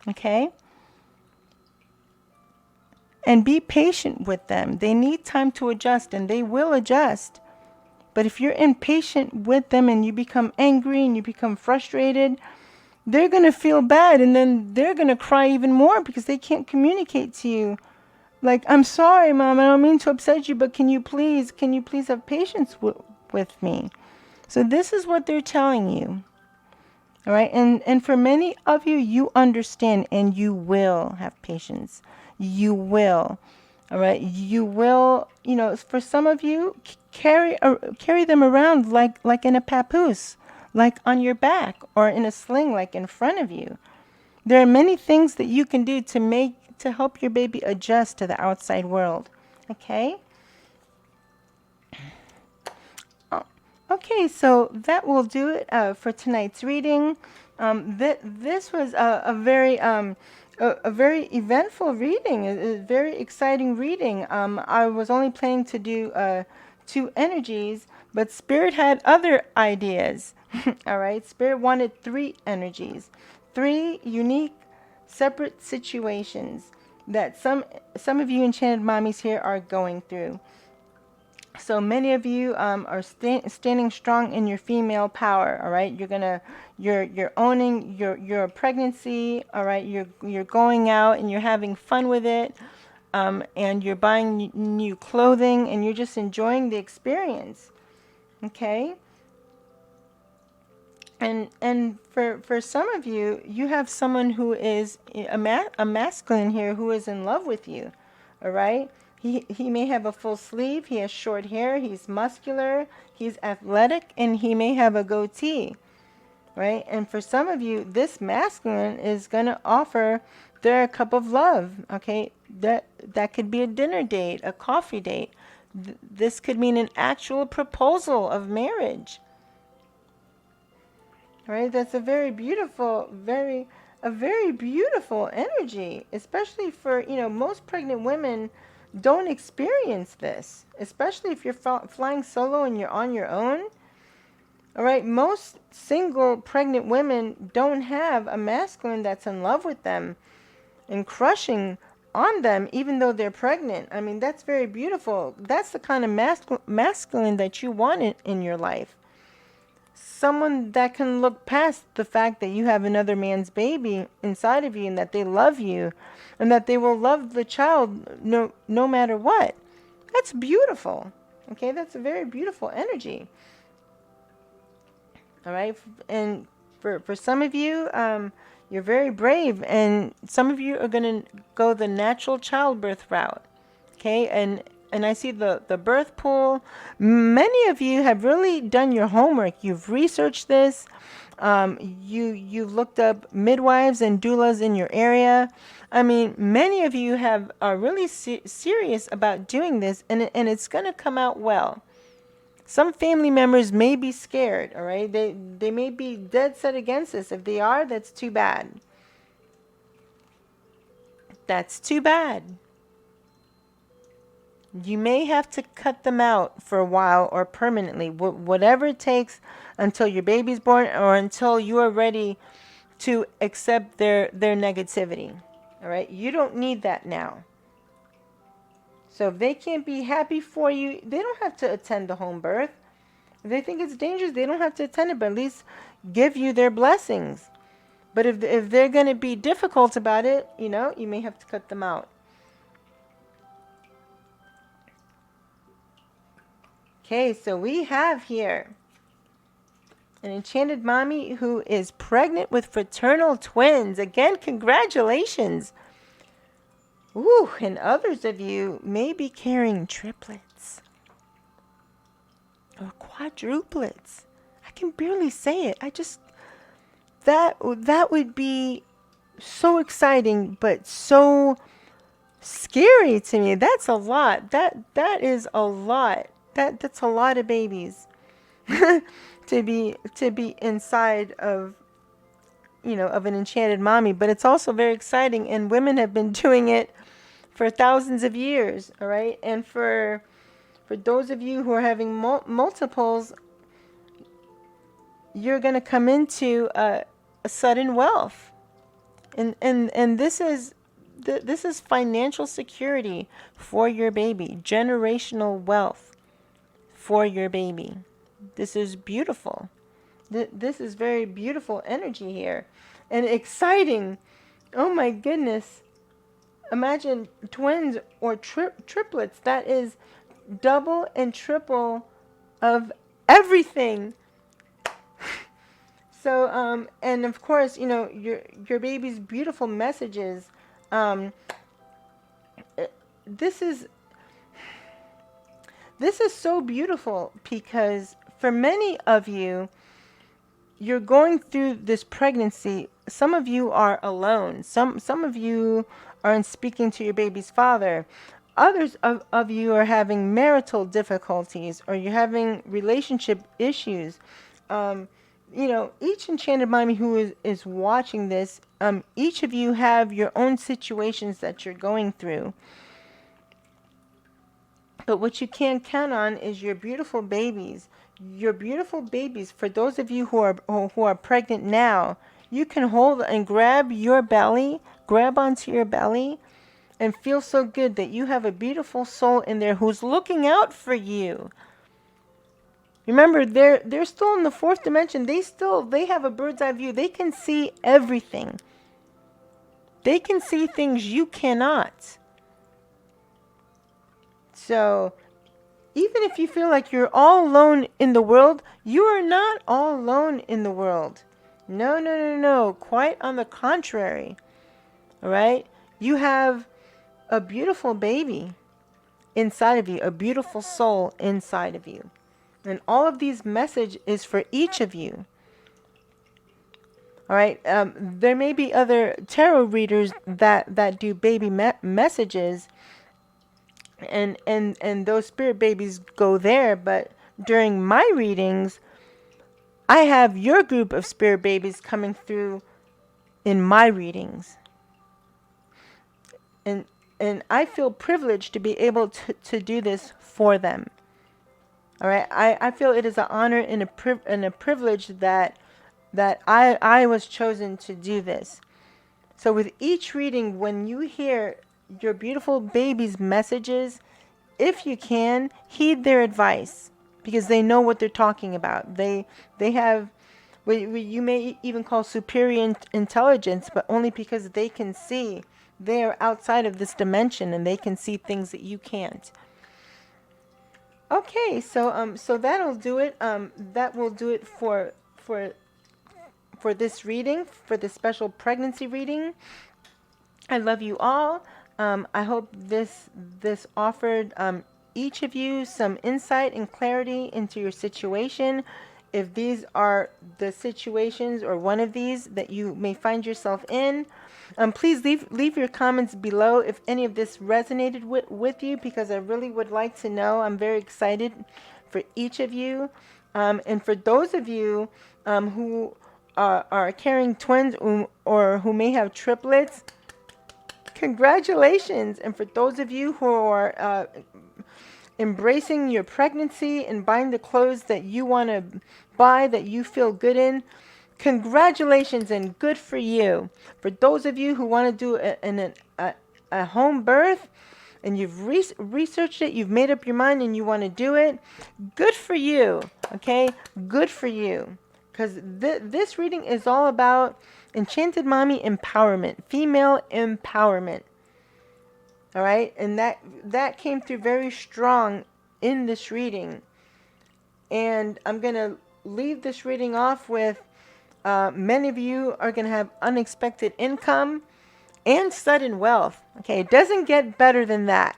okay? And be patient with them. They need time to adjust, and they will adjust. But if you're impatient with them and you become angry and you become frustrated, they're going to feel bad, and then they're going to cry even more because they can't communicate to you. Like, I'm sorry, Mom, I don't mean to upset you, but can you please have patience with me? So this is what they're telling you. All right. And for many of you, you understand, and you will have patience. You will. All right. You will, for some of you, carry them around like in a papoose, like on your back, or in a sling, like in front of you. There are many things that you can do to help your baby adjust to the outside world. Okay? Okay, so that will do it for tonight's reading. This was a very eventful reading, a very exciting reading. I was only planning to do two energies, but Spirit had other ideas. All right, Spirit wanted three energies, three unique, separate situations that some of you enchanted mommies here are going through. So many of you are standing strong in your female power. All right, you're owning your pregnancy. All right, you're going out and you're having fun with it, and you're buying new clothing and you're just enjoying the experience. Okay. And for some of you, you have someone who is a masculine here who is in love with you. All right. He may have a full sleeve. He has short hair. He's muscular. He's athletic, and he may have a goatee. Right. And for some of you, this masculine is going to offer their cup of love. Okay. That could be a dinner date, a coffee date. This could mean an actual proposal of marriage. Right? That's a very beautiful, a very beautiful energy, especially for, most pregnant women don't experience this, especially if you're flying solo and you're on your own. All right, most single pregnant women don't have a masculine that's in love with them and crushing on them even though they're pregnant. I mean, that's very beautiful. That's the kind of masculine that you want in your life. Someone that can look past the fact that you have another man's baby inside of you and that they love you and that they will love the child no matter what. That's beautiful. Okay, that's a very beautiful energy. All right, and for some of you, you're very brave, and some of you are going to go the natural childbirth route. Okay, and I see the birth pool. Many of you have really done your homework. You've researched this. You've looked up midwives and doulas in your area. I mean, many of you are really serious about doing this, and it's going to come out well. Some family members may be scared, all right? They may be dead set against this. If they are, that's too bad. That's too bad. You may have to cut them out for a while or permanently, whatever it takes until your baby's born or until you are ready to accept their negativity. All right? You don't need that now. So if they can't be happy for you, they don't have to attend the home birth. If they think it's dangerous, they don't have to attend it, but at least give you their blessings. But if they're going to be difficult about it, you may have to cut them out. Okay, so we have here an enchanted mommy who is pregnant with fraternal twins. Again, congratulations. Ooh, and others of you may be carrying triplets or quadruplets. I can barely say it. That would be so exciting, but so scary to me. That's a lot. That is a lot. That's a lot of babies to be inside of of an enchanted mommy. But it's also very exciting, and women have been doing it for thousands of years. All right, and for those of you who are having multiples, you're going to come into a sudden wealth, and this is financial security for your baby, generational wealth for your baby. This is beautiful. This is very beautiful energy here, and exciting. Oh my goodness. Imagine twins or triplets. That is double and triple of everything. So, and of course, your baby's beautiful messages. This is so beautiful because for many of you, you're going through this pregnancy. Some of you are alone. Some of you aren't speaking to your baby's father. Others of you are having marital difficulties, or you're having relationship issues. Each enchanted mommy who is watching this, each of you have your own situations that you're going through. But what you can count on is your beautiful babies. Your beautiful babies. For those of you who are pregnant now, you can hold and grab your belly, grab onto your belly, and feel so good that you have a beautiful soul in there who's looking out for you. Remember, they're still in the fourth dimension. They have a bird's eye view. They can see everything. They can see things you cannot. So even if you feel like you're all alone in the world, you are not all alone in the world. No, no, no, no. Quite on the contrary. All right? You have a beautiful baby inside of you, a beautiful soul inside of you. And all of these message is for each of you. All right? There may be other tarot readers that do baby messages, and those spirit babies go there, but during my readings, I have your group of spirit babies coming through in my readings. And I feel privileged to be able to do this for them. All right, I feel it is an honor and a privilege that I was chosen to do this. So with each reading, when you hear your beautiful baby's messages, if you can, heed their advice, because they know what they're talking about. They have what you may even call superior intelligence, but only because they can see. They are outside of this dimension and they can see things that you can't. Okay, so that'll do it. That will do it for this reading, for this special pregnancy reading. I love you all. I hope this offered each of you some insight and clarity into your situation. If these are the situations or one of these that you may find yourself in, please leave your comments below if any of this resonated with you, because I really would like to know. I'm very excited for each of you. And for those of you who are carrying twins or who may have triplets, congratulations. And for those of you who are embracing your pregnancy and buying the clothes that you want to buy, that you feel good in, congratulations and good for you. For those of you who want to do a home birth and you've researched it, you've made up your mind and you want to do it, good for you, okay? Good for you. Because this reading is all about Enchanted Mommy empowerment, female empowerment. All right, and that came through very strong in this reading. And I'm going to leave this reading off with many of you are going to have unexpected income and sudden wealth. Okay, it doesn't get better than that.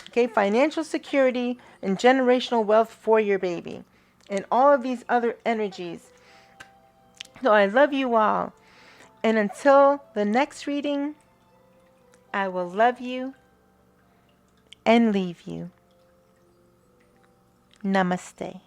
Okay, financial security and generational wealth for your baby and all of these other energies. So I love you all. And until the next reading, I will love you and leave you. Namaste.